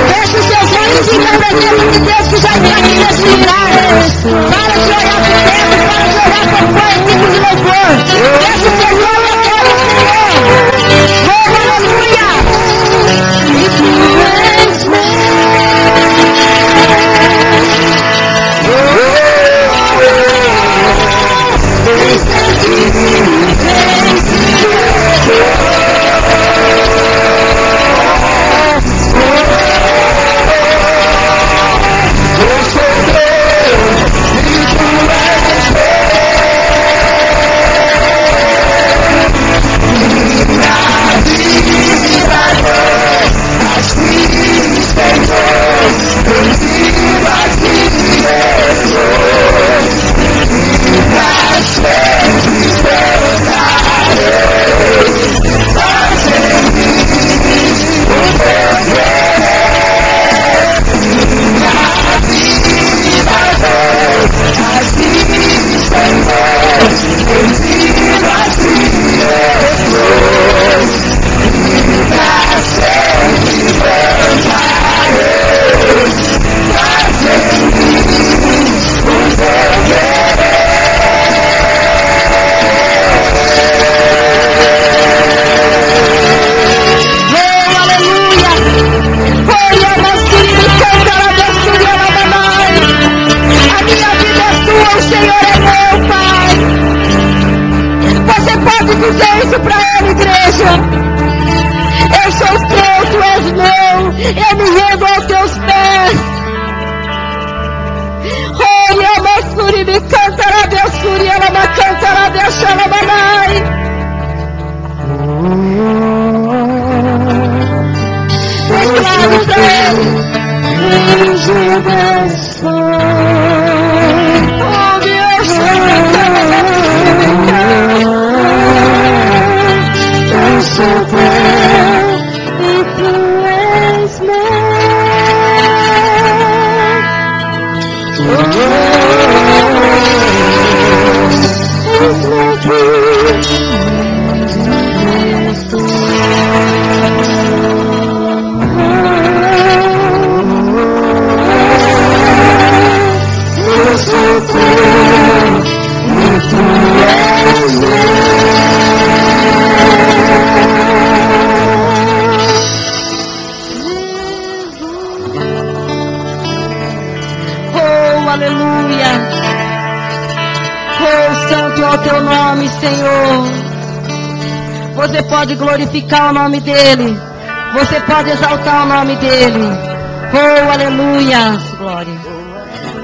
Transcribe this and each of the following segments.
Feche os seus olhos e não receba que Deus que já está aqui nesse lugar. Para de orar por dentro, para de orar por fora, em tipo de louvor. Feche os seus olhos e adore o Senhor. Oh, aleluia. Dizer isso pra ele, igreja. Eu sou teu, tu és meu. Eu me rendo aos teus pés. Oh, Yamasuri me cantará, Deusuri, ela me cantará, deixa ela mamãe. Declaro dele. Oh, Deus, so glad if you ask me. It's like you're so glad if you ask me. Aleluia. Oh, santo é o teu nome, Senhor. Você pode glorificar o nome dele. Você pode exaltar o nome dele. Oh, aleluia. Glória.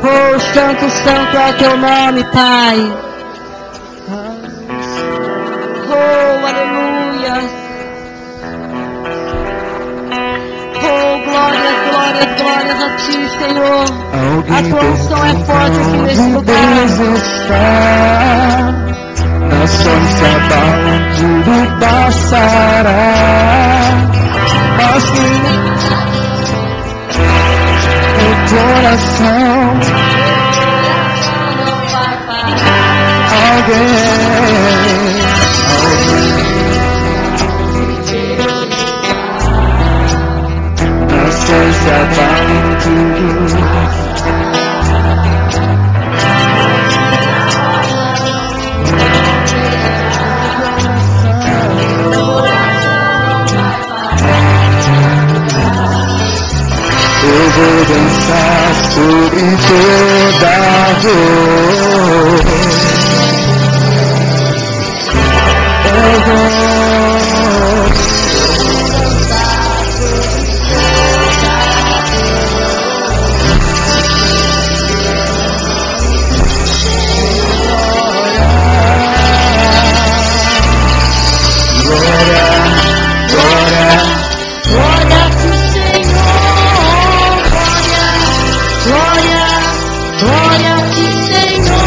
Oh, santo, santo é o teu nome, Pai. Oh, aleluia. Oh, glórias, glórias, glórias a ti, Senhor. A tua unção é forte aqui nesse lugar. Nações abalde passará, mas o coração alguém nações abalde. Eu vou dançar sobre toda a dor. Eu vou Glória a ti, Senhor.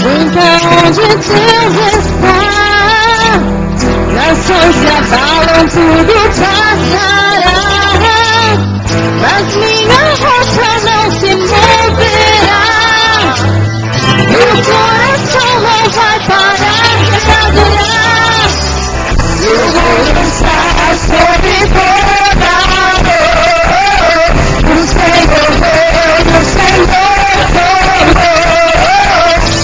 Então onde Deus está, nações se abalam, tudo passará, mas minha rocha não se moverá, e o coração não vai parar de adorar, e eu vou dançar sobre toda a dor, o Senhor veio, o Senhor tornou,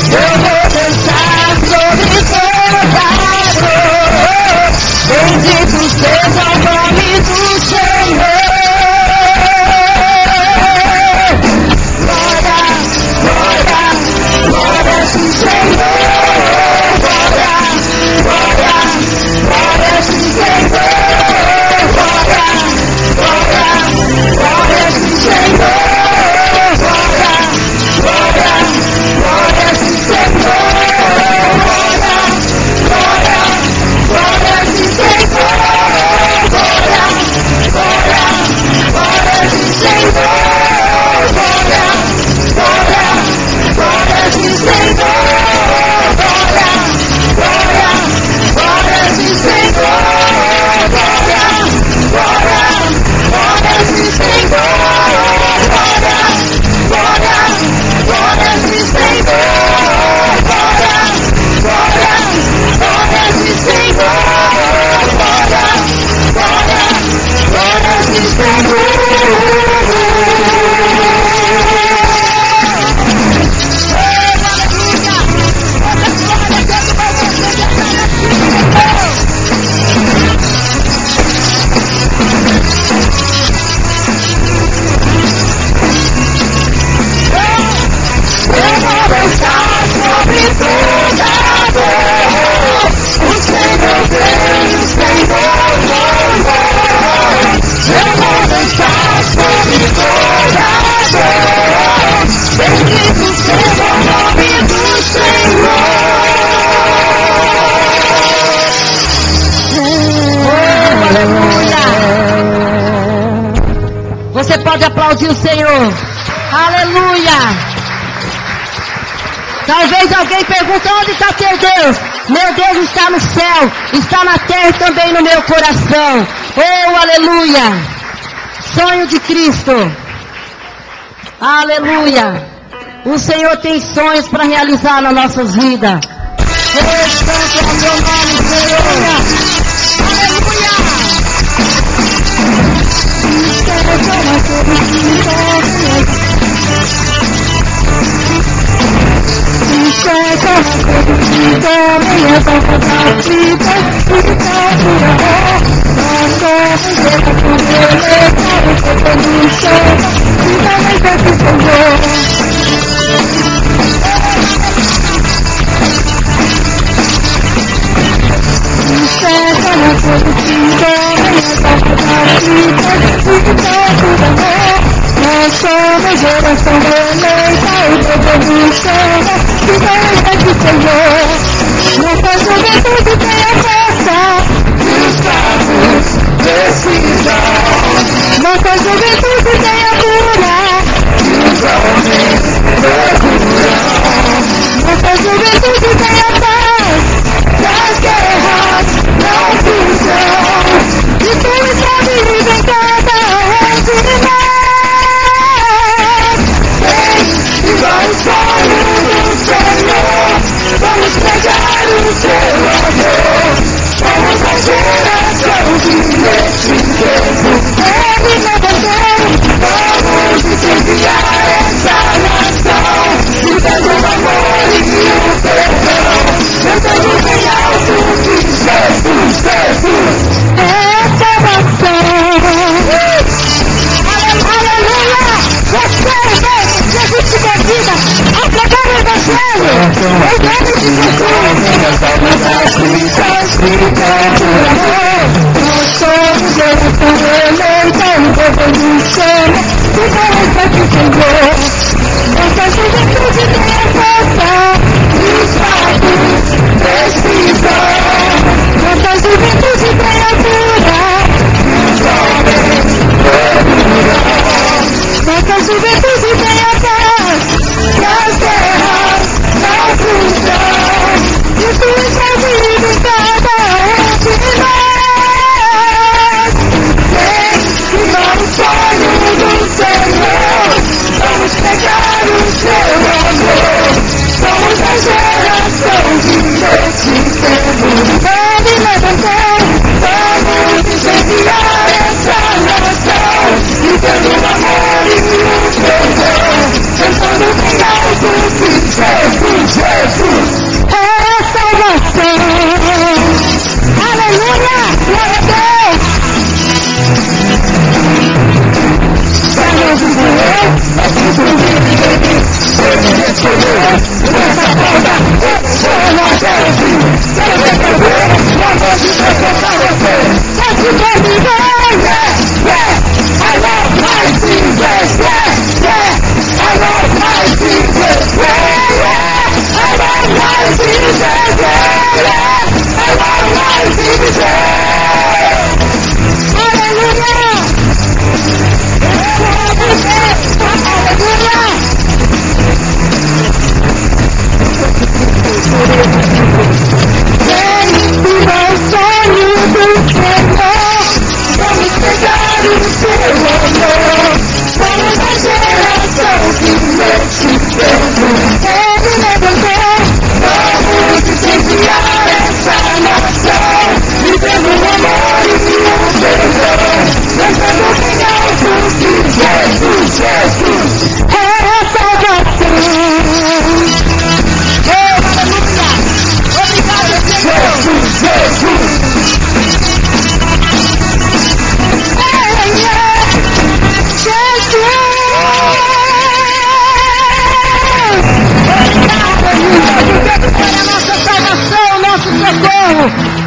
eu vou dançar sobre toda a dor, bendito seja o nome do Senhor. Você pode aplaudir o Senhor. Aleluia. Talvez alguém pergunte: onde está teu Deus? Meu Deus está no céu, está na terra e também no meu coração. Oh, aleluia. Sonho de Cristo. Aleluia. O Senhor tem sonhos para realizar nas nossas vidas. Oh, santo é o meu nome, Senhor. Nós somos geração eleita, o povo do Senhor, que vai aqui, Senhor. Nossa juventude tem a força e os carros precisam. Nossa juventude tem a cura e os homens procuram. Nossa juventude tem a paz das guerras, não fusão. E tudo sabe viver em cada um de nós. Vamos para o Senhor, vamos pegar o seu amor, somos a geração que nesse tempo ele não bateu, vamos incendiar essa nação, vivendo o amor e o perdão, cantando bem alto que Jesus, Jesus é salvação. Aleluia! Jesus te convida a pregar o Evangelho. Em nome de Jesus. Nós somos geração eleita, o povo do Senhor, que vai aqui, Senhor. Nossa juventude tem a força e os fatos precisam. Nossa juventude tem a cura e os homens procuram. Nossa juventude tem a paz, e as guerras não fugem.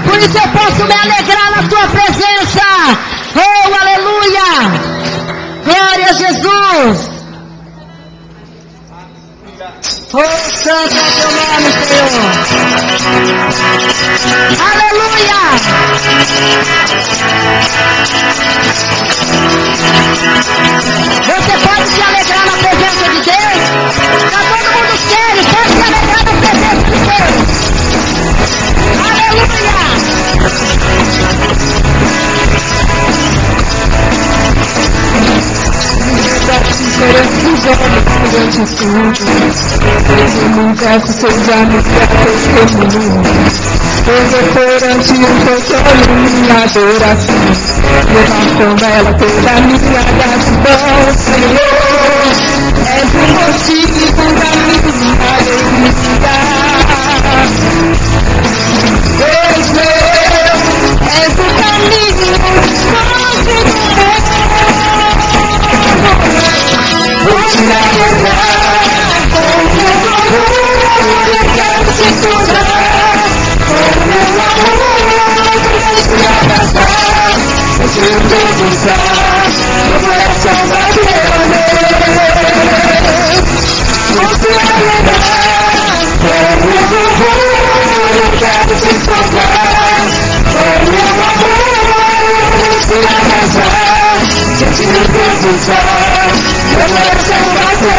Por isso eu posso me alegrar na tua presença. Oh, aleluia. Glória a Jesus. Oh, santo é teu nome, Senhor. Aleluia. Você pode se alegrar na presença de Deus? Está todo mundo sério, pode se alegrar na presença de Deus. Aleluia! Diferentes olhos durante tudo, desde o universo seja minha testemunha. Eu perante o teu trono minha adoração, levanto ela toda a minha gratidão, Senhor. És o motivo da minha alegria. Deus meu, és o caminho, vou te alegrar com o meu amor, eu quero te encontrar com o meu amor, eu quero te abraçar, eu te debruçar, eu quero salvar meu Deus. Vou te alegrar com o meu amor, eu quero te encontrar com o meu amor, eu quero te abraçar, eu te debruçar. Eu quero salvar teu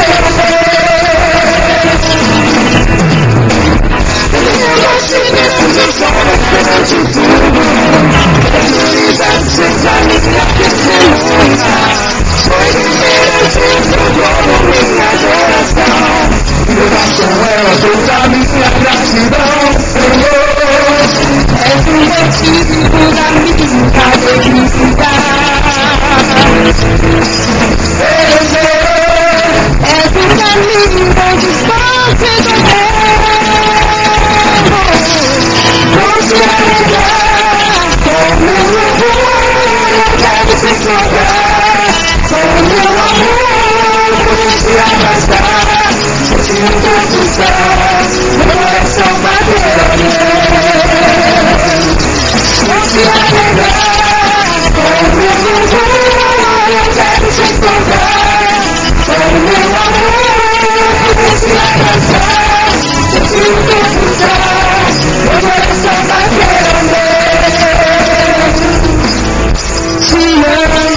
eu gosto de Deus, só não de tudo. Eu universo seja minha testemunha. Foi diferente do trono minha adoração. Levantam ela toda minha gratidão, Senhor. És o motivo da minha alegria. És o caminho onde está sendo vou te alegrar com meu amor, eu quero te encontrar com meu amor, vou te abraçar, vou te debruçar, meu coração bateu. Vou te alegrar com meu amor, eu quero te encontrar com meu amor, vou te abraçar, vou te debruçar, meu coração bateu. Te amo,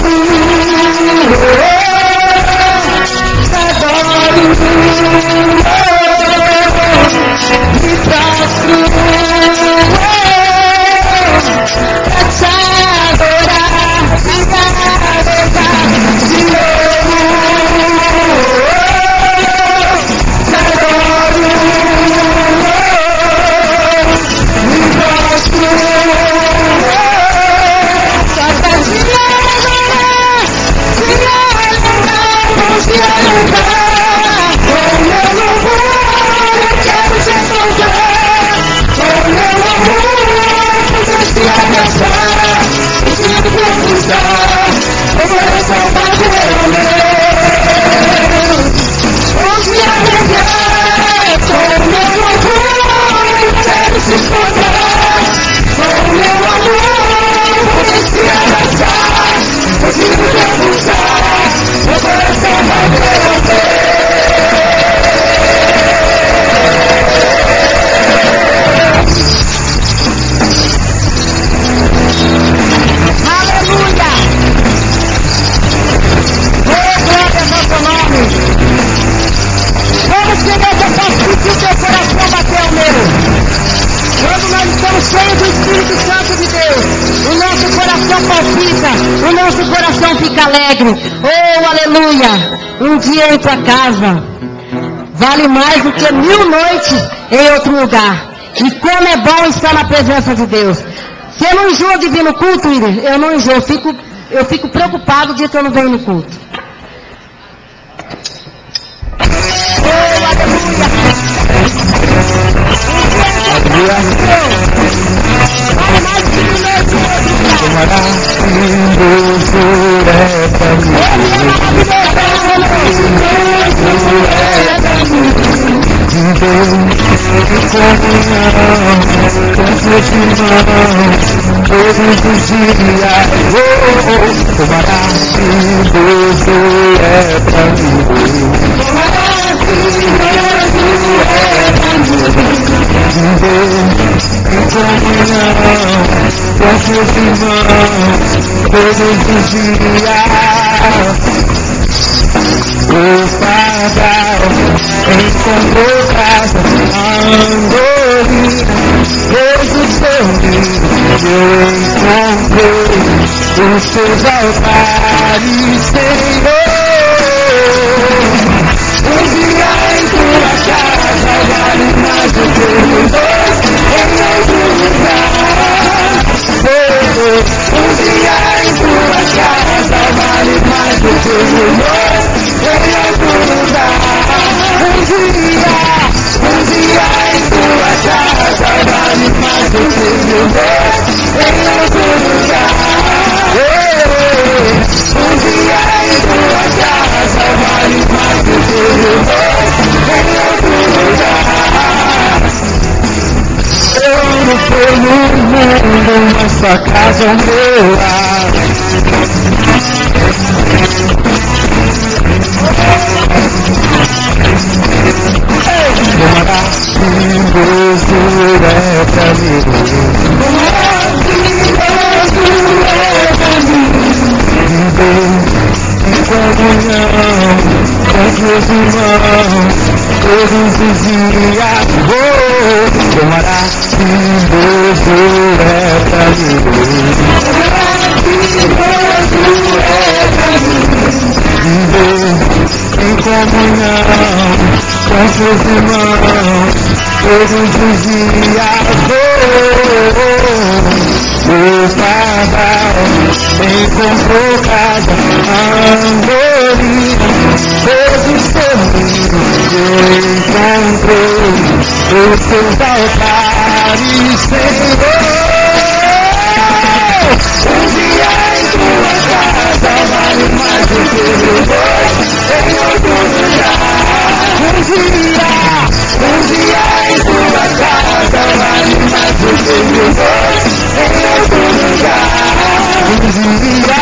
adoro, nosso coração fica alegre. Oh, aleluia! Um dia em tua casa vale mais do que 1000 noites em outro lugar. E como é bom estar na presença de Deus. Você não enjoa de vir no culto, William? Eu não enjoo, eu fico preocupado o dia que eu não venho no culto. Oh, aleluia! Vale mais do que 1000 noites em outro lugar. Todos os dias, tomará se Deus é pra mim. Viver em comunhão com seus irmãos, todos os dias. O Padre encontrou casa, Andorina, Jesus dormindo, eu encontrei os seus altares, Senhor. Um dia em tua casa vale mais do que 1000 noites em outro lugar. Um dia em tua casa vale mais do que 1000 noites em outro lugar. Um dia em tua casa vale mais do que 1000 noites em outro lugar. Um dia em tua casa vale mais do que 1000 noites em outro lugar. Eu não fui no mundo, mas sua casa é o meu lar. Tomará se Deus é pra mim. Tomará se Deus é pra mim. Viver em comunhão com seus irmãos todos os dias. Tomará se Deus é pra mim. Tomará se Deus é pra mim. Viver em comunhão com seus irmãos todos os dias. O Padre encontrou casa, Andorina, todos dormindo, eu encontrei os seus altares, Senhor. Um dia em tua casa vale mais do que 1000 noites em outro lugar. Um dia em tua casa vale mais do que 1000 noites em outro lugar. Um dia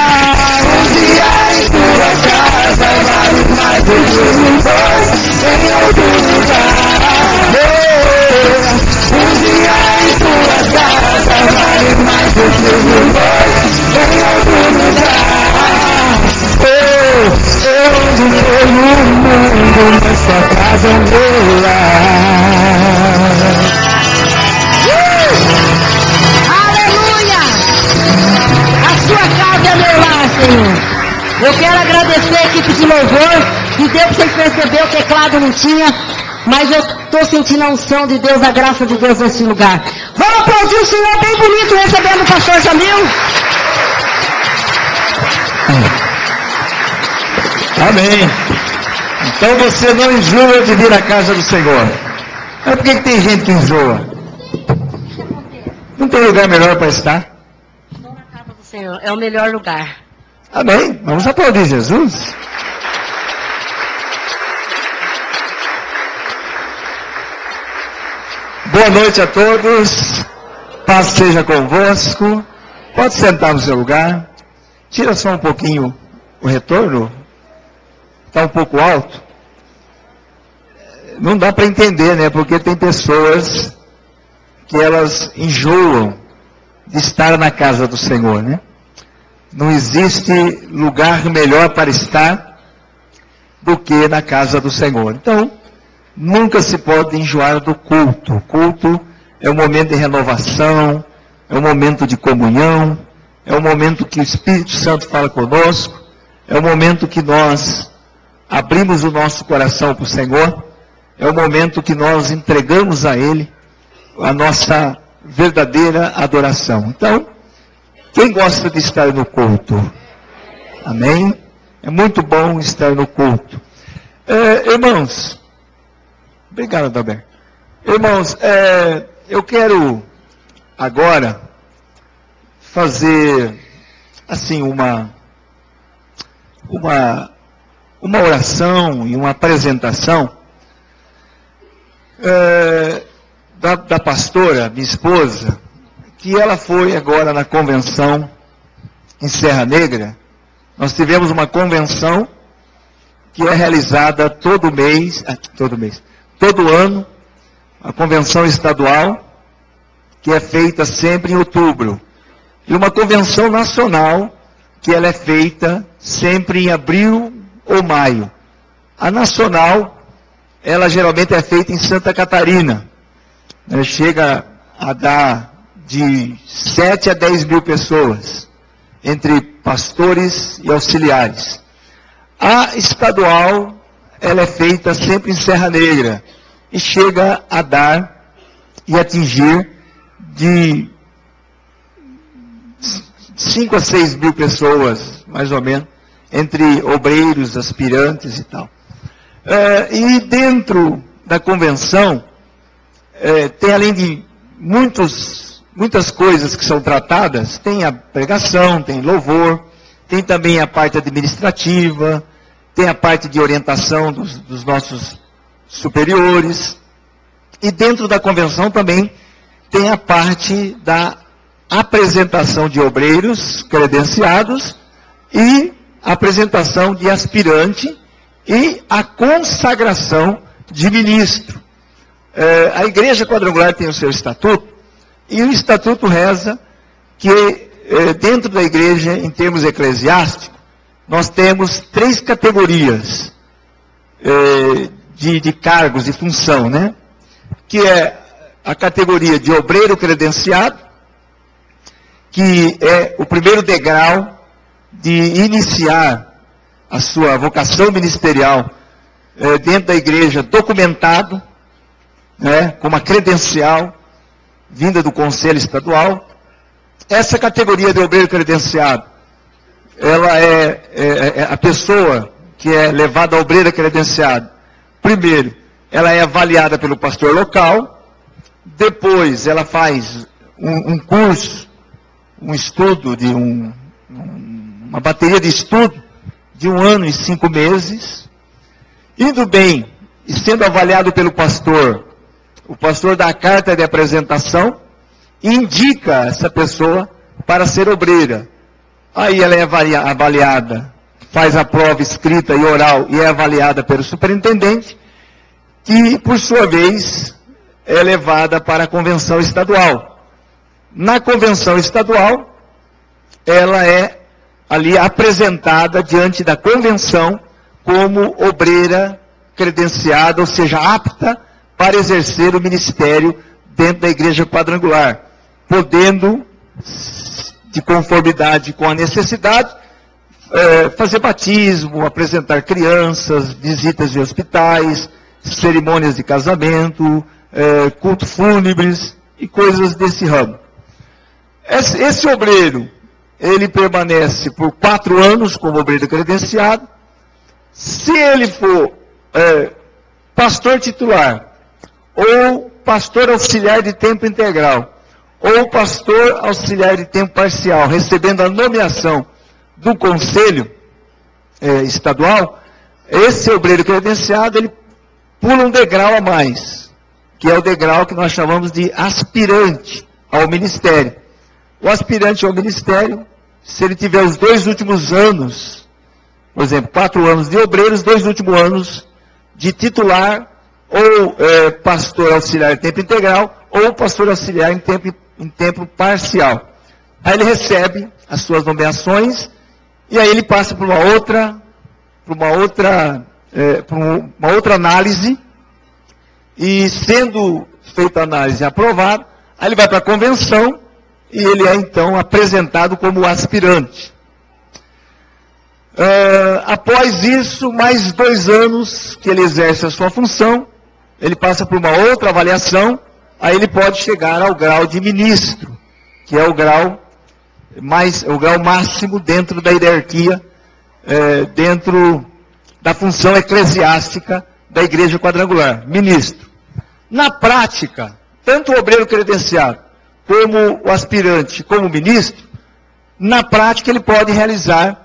em tua casa vale mais do que 1000 noites em outro lugar. Um dia em tua casa vale mais do que 1000 noites em outro lugar. Eu não estou no mundo, mas sua casa é o meu lar. Aleluia! A sua casa é meu lar, Senhor. Eu quero agradecer a equipe de louvor, que deu para vocês perceber, o teclado não tinha, mas eu estou sentindo a unção de Deus, a graça de Deus nesse lugar. Vamos aplaudir o Senhor bem bonito, recebendo o pastor Jamil. Amém. Então você não enjoa de vir à casa do Senhor. Mas por que tem gente que enjoa? Não tem lugar melhor para estar? Estou na casa do Senhor, é o melhor lugar. Amém. Vamos aplaudir Jesus. Boa noite a todos. Paz seja convosco. Pode sentar no seu lugar. Tira só um pouquinho o retorno. Está um pouco alto. Não dá para entender, né? Porque tem pessoas que elas enjoam de estar na casa do Senhor, né? Não existe lugar melhor para estar do que na casa do Senhor. Então, nunca se pode enjoar do culto. O culto é um momento de renovação, é um momento de comunhão, é o momento que o Espírito Santo fala conosco, é o momento que nós abrimos o nosso coração para o Senhor, é o momento que nós entregamos a Ele a nossa verdadeira adoração. Então, quem gosta de estar no culto? Amém? É muito bom estar no culto. Irmãos, obrigado, Adalberto. Irmãos, eu quero agora fazer assim uma oração e uma apresentação da pastora, minha esposa, que ela foi agora na convenção em Serra Negra. Nós tivemos uma convenção que é realizada todo ano, a convenção estadual, que é feita sempre em outubro. E uma convenção nacional, que ela é feita sempre em abril ou maio. A nacional, ela geralmente é feita em Santa Catarina. Chega a dar de 7 a 10 mil pessoas, entre pastores e auxiliares. A estadual, ela é feita sempre em Serra Negra, e chega a dar e atingir de 5 a 6 mil pessoas, mais ou menos, entre obreiros, aspirantes e tal. E dentro da convenção, tem além de muitas coisas que são tratadas, tem a pregação, tem louvor, tem também a parte administrativa, tem a parte de orientação dos nossos superiores, e dentro da convenção também tem a parte da apresentação de obreiros credenciados e apresentação de aspirante e a consagração de ministro. A Igreja Quadrangular tem o seu estatuto, e o estatuto reza que dentro da igreja, em termos eclesiásticos, nós temos 3 categorias de cargos, de função, né? Que é a categoria de obreiro credenciado, que é o primeiro degrau de iniciar a sua vocação ministerial dentro da igreja, documentado, né, com uma credencial vinda do Conselho Estadual. Essa categoria de obreiro credenciado, ela é a pessoa que é levada a obreiro credenciado. Primeiro, ela é avaliada pelo pastor local, depois ela faz um curso, um estudo, uma bateria de estudo de 1 ano e 5 meses, indo bem e sendo avaliado pelo pastor, o pastor dá a carta de apresentação e indica essa pessoa para ser obreira. Aí ela é avaliada, faz a prova escrita e oral e é avaliada pelo superintendente, que por sua vez é levada para a convenção estadual. Na convenção estadual, ela é ali apresentada diante da convenção como obreira credenciada, ou seja, apta para exercer o ministério dentro da Igreja Quadrangular, podendo, de conformidade com a necessidade, fazer batismo, apresentar crianças, visitas de hospitais, cerimônias de casamento, culto fúnebres e coisas desse ramo. Esse obreiro, ele permanece por 4 anos como obreiro credenciado. Se ele for pastor titular, ou pastor auxiliar de tempo integral, ou pastor auxiliar de tempo parcial, recebendo a nomeação do Conselho Estadual, esse obreiro credenciado, ele pula um degrau a mais, que é o degrau que nós chamamos de aspirante ao ministério. O aspirante ao ministério, se ele tiver os 2 últimos anos, por exemplo, 4 anos de obreiro, os 2 últimos anos de titular, ou pastor auxiliar em tempo integral, ou pastor auxiliar em tempo parcial. Aí ele recebe as suas nomeações, e aí ele passa por uma outra análise, e sendo feita a análise e aprovada, aí ele vai para a convenção, e ele é então apresentado como aspirante. Após isso, mais 2 anos que ele exerce a sua função, ele passa por uma outra avaliação, aí ele pode chegar ao grau de ministro, que é o grau máximo dentro da hierarquia, dentro da função eclesiástica da Igreja Quadrangular, ministro. Na prática, tanto o obreiro credenciado, como o aspirante, como o ministro, na prática ele pode realizar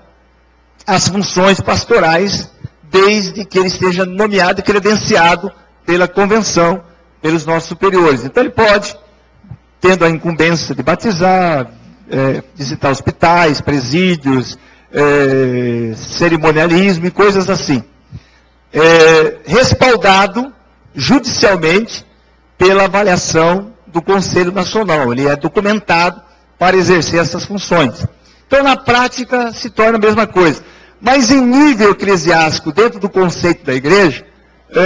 as funções pastorais, desde que ele esteja nomeado e credenciado pela convenção, pelos nossos superiores. Então ele pode, tendo a incumbência de batizar, visitar hospitais, presídios, cerimonialismo e coisas assim. Respaldado judicialmente pela avaliação do Conselho Nacional. Ele é documentado para exercer essas funções. Então, na prática, se torna a mesma coisa. Mas em nível eclesiástico, dentro do conceito da igreja,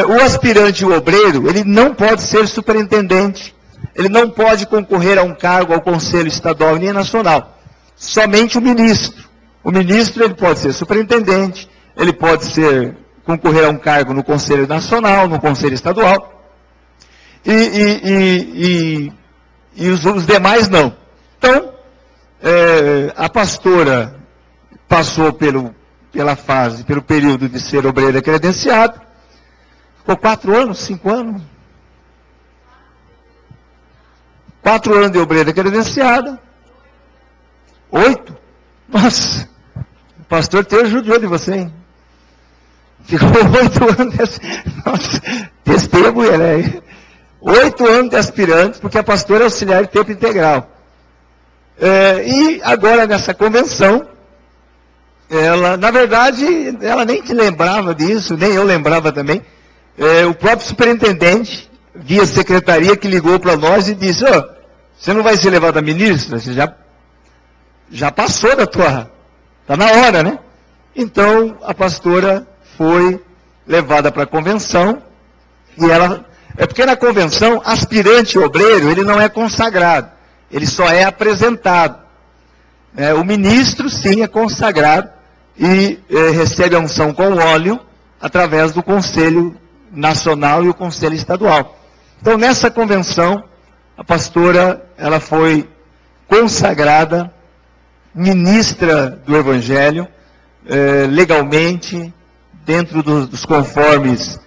o aspirante e o obreiro, ele não pode ser superintendente, ele não pode concorrer a um cargo ao Conselho Estadual nem nacional. Somente o ministro. O ministro, ele pode ser superintendente, ele pode concorrer a um cargo no Conselho Nacional, no Conselho Estadual, e os demais não. Então, a pastora passou pelo período de ser obreira credenciada, ficou 4 anos, 5 anos? 4 anos de obreira credenciada, 8? Nossa, o pastor Teu judiou de você, hein? Ficou 8 anos, nossa, testei a mulher, né? 8 anos de aspirante, porque a pastora é auxiliar de tempo integral. E agora nessa convenção, ela, na verdade, ela nem te lembrava disso, nem eu lembrava também. O próprio superintendente, via secretaria, que ligou para nós e disse: você não vai ser levado a ministra? Você já passou da tua... Está na hora, né? Então, a pastora foi levada para a convenção, e ela... porque na convenção, aspirante obreiro, ele não é consagrado, ele só é apresentado. O ministro, sim, é consagrado e recebe a unção com óleo através do Conselho Nacional e o Conselho Estadual. Então, nessa convenção, a pastora, ela foi consagrada, ministra do Evangelho, legalmente, dentro dos conformes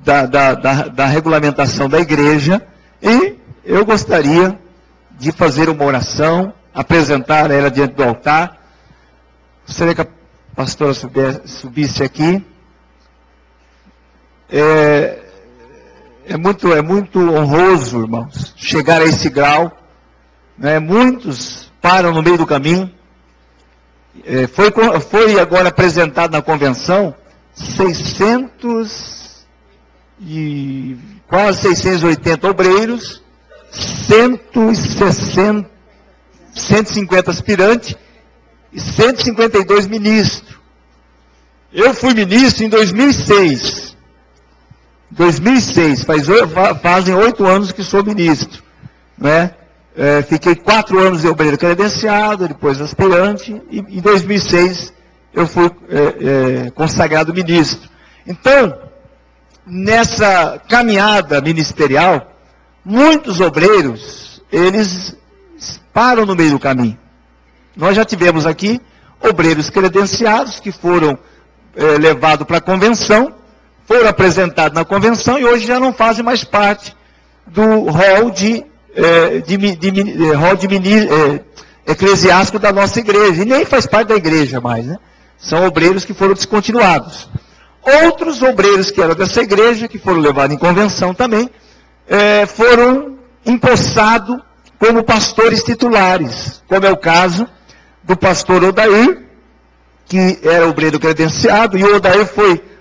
da regulamentação da igreja, e eu gostaria de fazer uma oração, apresentar ela diante do altar. Gostaria que a pastora subisse aqui. É muito honroso, irmãos, chegar a esse grau, né? Muitos param no meio do caminho. Foi agora apresentado na convenção quase 680 obreiros, 150 aspirantes e 152 ministros. Eu fui ministro em 2006. Fazem 8 anos que sou ministro, né? Fiquei 4 anos de obreiro credenciado, depois aspirante, e em 2006 eu fui consagrado ministro. Então, nessa caminhada ministerial, muitos obreiros, eles param no meio do caminho. Nós já tivemos aqui obreiros credenciados que foram levados para a convenção, foram apresentados na convenção e hoje já não fazem mais parte do rol eclesiástico da nossa igreja. E nem faz parte da igreja mais, né? São obreiros que foram descontinuados. Outros obreiros que eram dessa igreja, que foram levados em convenção também, foram empossados como pastores titulares, como é o caso do pastor Odair, que era obreiro credenciado, e o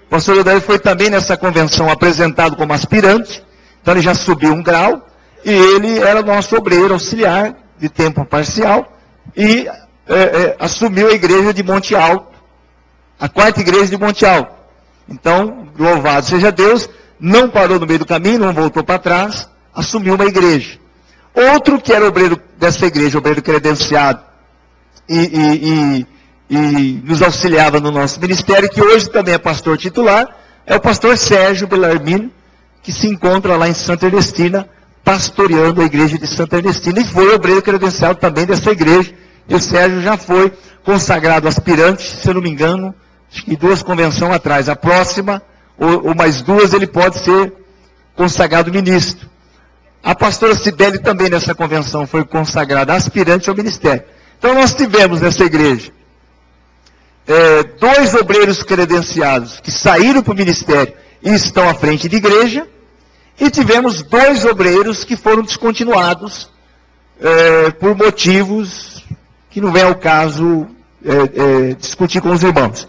pastor Odair foi também nessa convenção apresentado como aspirante, então ele já subiu um grau, e ele era nosso obreiro auxiliar de tempo parcial, e assumiu a igreja de Monte Alto, a 4ª igreja de Monte Alto. Então, louvado seja Deus, não parou no meio do caminho, não voltou para trás, assumiu uma igreja. Outro que era obreiro dessa igreja, obreiro credenciado, e nos auxiliava no nosso ministério, que hoje também é pastor titular, é o pastor Sérgio Bellarmino, que se encontra lá em Santa Ernestina, pastoreando a igreja de Santa Ernestina, e foi obreiro credenciado também dessa igreja. E o Sérgio já foi consagrado aspirante, se eu não me engano, acho que 2 convenções atrás. A próxima, ou mais 2, ele pode ser consagrado ministro. A pastora Cibele também nessa convenção foi consagrada aspirante ao ministério. Então nós tivemos nessa igreja 2 obreiros credenciados que saíram para o ministério e estão à frente de igreja, e tivemos 2 obreiros que foram descontinuados por motivos que não vem ao caso discutir com os irmãos.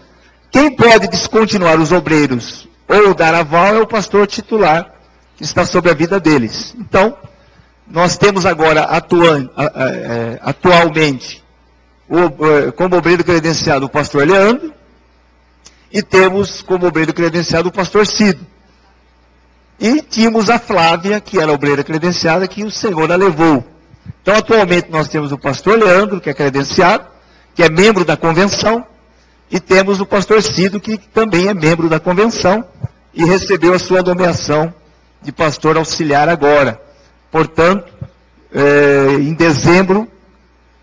Quem pode descontinuar os obreiros ou dar aval é o pastor titular, que está sobre a vida deles. Então, nós temos agora atualmente como obreiro credenciado o pastor Leandro, e temos como obreiro credenciado o pastor Cido. E tínhamos a Flávia, que era a obreira credenciada, que o Senhor a levou. Então, atualmente, nós temos o pastor Leandro, que é credenciado, que é membro da convenção, e temos o pastor Cido, que também é membro da convenção, e recebeu a sua nomeação de pastor auxiliar agora. Portanto, em dezembro,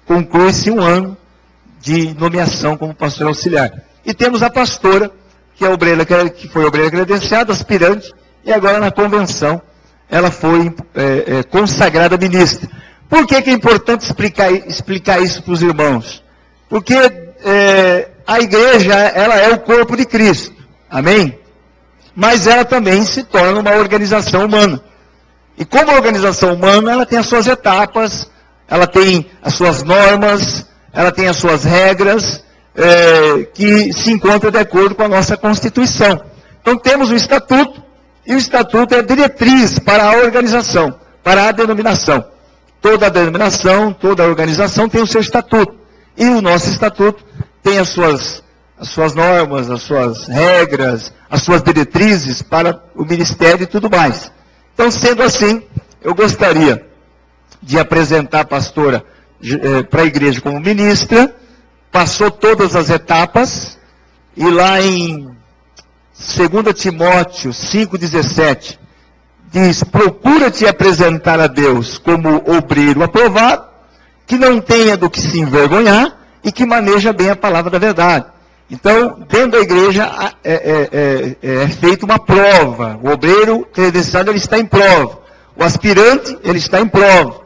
conclui-se 1 ano de nomeação como pastor auxiliar. E temos a pastora, que foi obreira credenciada, aspirante, e agora na convenção ela foi consagrada ministra. Por que é importante explicar isso para os irmãos? Porque a igreja, ela é o corpo de Cristo, amém? Mas ela também se torna uma organização humana. E como organização humana, ela tem as suas etapas, ela tem as suas normas, ela tem as suas regras, que se encontram de acordo com a nossa Constituição. Então temos o Estatuto, e o Estatuto é a diretriz para a organização, para a denominação. Toda a denominação, toda a organização tem o seu Estatuto. E o nosso Estatuto tem as suas normas, as suas regras, as suas diretrizes para o ministério e tudo mais. Então, sendo assim, eu gostaria de apresentar a pastora para a igreja como ministra, passou todas as etapas, e lá em 2 Timóteo 5,17, diz: procura te apresentar a Deus como obreiro aprovado, que não tenha do que se envergonhar, e que maneja bem a palavra da verdade. Então, dentro da igreja é feita uma prova. O obreiro credenciado, ele está em prova. O aspirante, ele está em prova.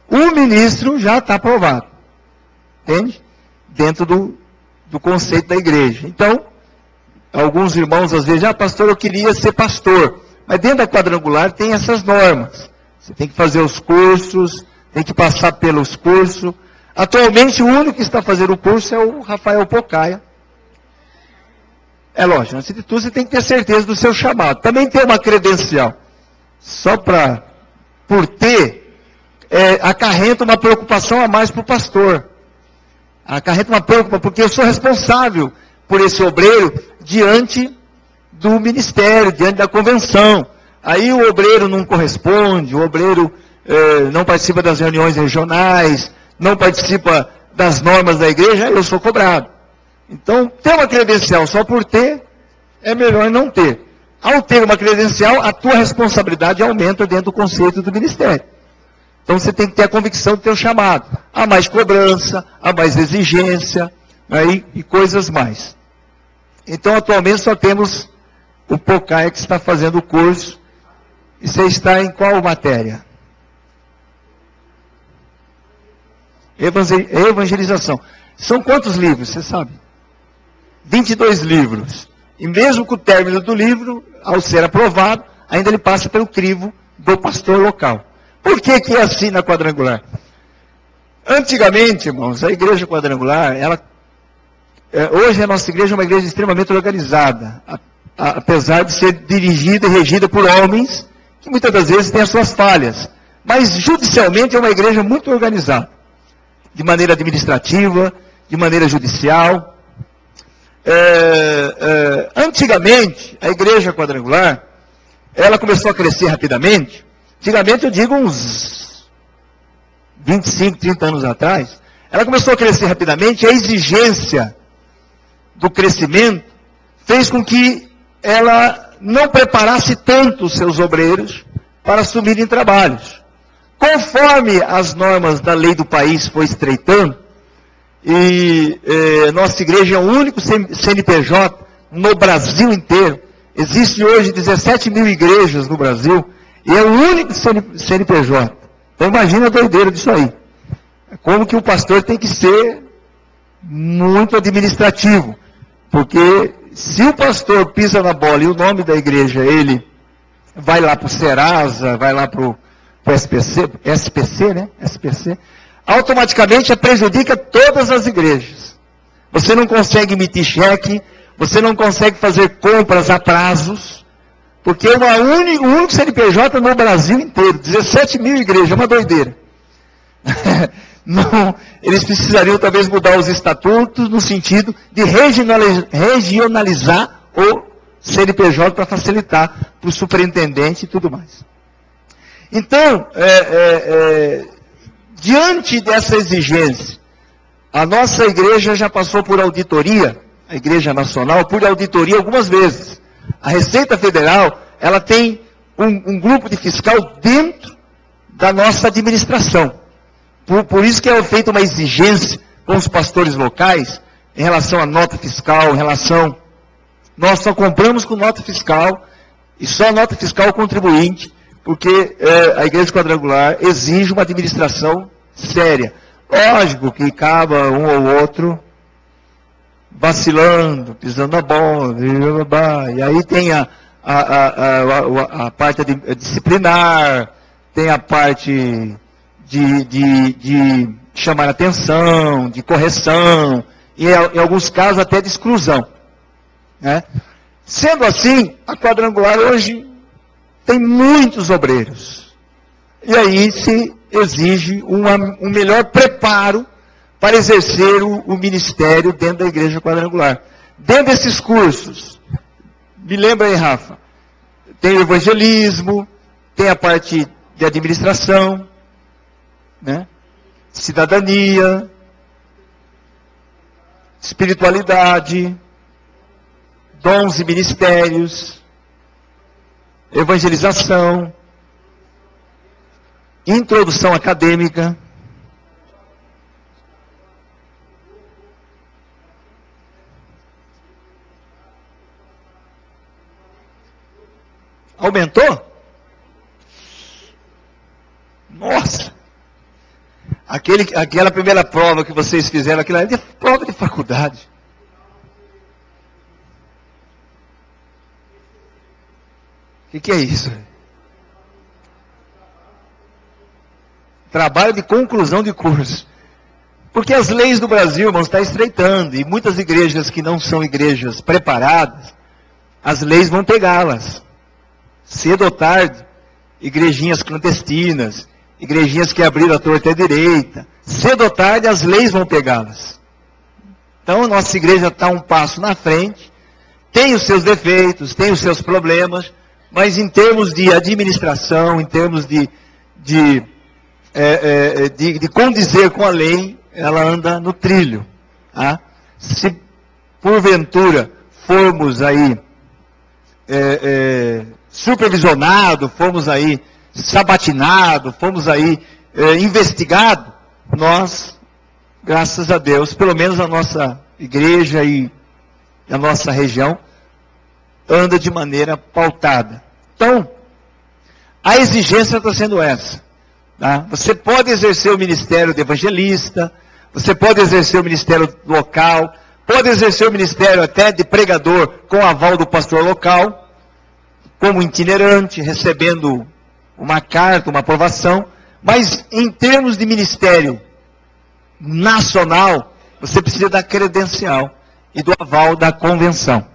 O ministro já está aprovado. Entende? Dentro do conceito da igreja. Então, alguns irmãos às vezes, pastor, eu queria ser pastor. Mas dentro da quadrangular tem essas normas. Você tem que fazer os cursos, tem que passar pelos cursos. Atualmente, o único que está fazendo o curso é o Rafael Pocaia. É lógico, antes de tudo, você tem que ter certeza do seu chamado. Também tem uma credencial. Só por ter, acarreta uma preocupação a mais para o pastor. Acarreta uma preocupação, porque eu sou responsável por esse obreiro diante do ministério, diante da convenção. Aí o obreiro não corresponde, o obreiro não participa das reuniões regionais, não participa das normas da igreja, eu sou cobrado. Então, ter uma credencial só por ter, é melhor não ter. Ao ter uma credencial, a tua responsabilidade aumenta dentro do conceito do ministério. Então, você tem que ter a convicção do teu chamado. Há mais cobrança, há mais exigência, e coisas mais. Então, atualmente, só temos o Pocaia que está fazendo o curso. E você está em qual matéria? Evangelização. São quantos livros, você sabe? 22 livros. E mesmo com o término do livro, ao ser aprovado, ainda ele passa pelo crivo do pastor local. Por que é assim na quadrangular? Antigamente, irmãos, a igreja quadrangular, hoje a nossa igreja é uma igreja extremamente organizada, apesar de ser dirigida e regida por homens, que muitas das vezes têm as suas falhas. Mas judicialmente é uma igreja muito organizada, de maneira administrativa, de maneira judicial. Antigamente, a igreja quadrangular, ela começou a crescer rapidamente. Antigamente, eu digo uns 25, 30 anos atrás, ela começou a crescer rapidamente, e a exigência do crescimento fez com que ela não preparasse tanto os seus obreiros para assumirem trabalhos. Conforme as normas da lei do país foi estreitando, e nossa igreja é o único CNPJ no Brasil inteiro. Existem hoje 17 mil igrejas no Brasil, e é o único CNPJ. Então imagina a doideira disso aí. Como que o pastor tem que ser muito administrativo. Porque se o pastor pisa na bola e o nome da igreja, ele vai lá para o Serasa, vai lá para o SPC, né? SPC, automaticamente prejudica todas as igrejas. Você não consegue emitir cheque, você não consegue fazer compras a prazos, porque é o único CNPJ no Brasil inteiro, 17 mil igrejas, é uma doideira. Não, eles precisariam talvez mudar os estatutos no sentido de regionalizar o CNPJ para facilitar para o superintendente e tudo mais. Então, diante dessa exigência, a nossa igreja já passou por auditoria, a Igreja Nacional, por auditoria algumas vezes. A Receita Federal, ela tem um grupo de fiscal dentro da nossa administração. Por isso que é feita uma exigência com os pastores locais, em relação à nota fiscal, em relação... Nós só compramos com nota fiscal, e só nota fiscal contribuinte, porque a Igreja Quadrangular exige uma administração séria. Lógico que acaba um ou outro vacilando, pisando na bola, e aí tem a parte disciplinar, tem a parte de chamar atenção, de correção, e em alguns casos até de exclusão. Né? Sendo assim, a Quadrangular hoje tem muitos obreiros. E aí se exige um melhor preparo para exercer o ministério dentro da Igreja Quadrangular. Dentro desses cursos, me lembra aí, Rafa, tem o evangelismo, tem a parte de administração, né? Cidadania, espiritualidade, dons e ministérios, evangelização, introdução acadêmica. Aumentou? Nossa! Aquela primeira prova que vocês fizeram, aquela é prova de faculdade. O que é isso? Trabalho de conclusão de curso. Porque as leis do Brasil, irmãos, estão estreitando. E muitas igrejas que não são igrejas preparadas, as leis vão pegá-las. Cedo ou tarde, igrejinhas clandestinas, igrejinhas que abriram a torta e a direita, cedo ou tarde as leis vão pegá-las. Então a nossa igreja está um passo na frente, tem os seus defeitos, tem os seus problemas, mas em termos de administração, em termos de condizer com a lei, ela anda no trilho. Tá? Se porventura formos aí supervisionado, fomos aí sabatinado, fomos aí investigado, nós, graças a Deus, pelo menos a nossa igreja e a nossa região, anda de maneira pautada. Então, a exigência está sendo essa. Tá? Você pode exercer o ministério de evangelista, você pode exercer o ministério local, pode exercer o ministério até de pregador com aval do pastor local, como itinerante, recebendo uma carta, uma aprovação, mas em termos de ministério nacional, você precisa da credencial e do aval da convenção.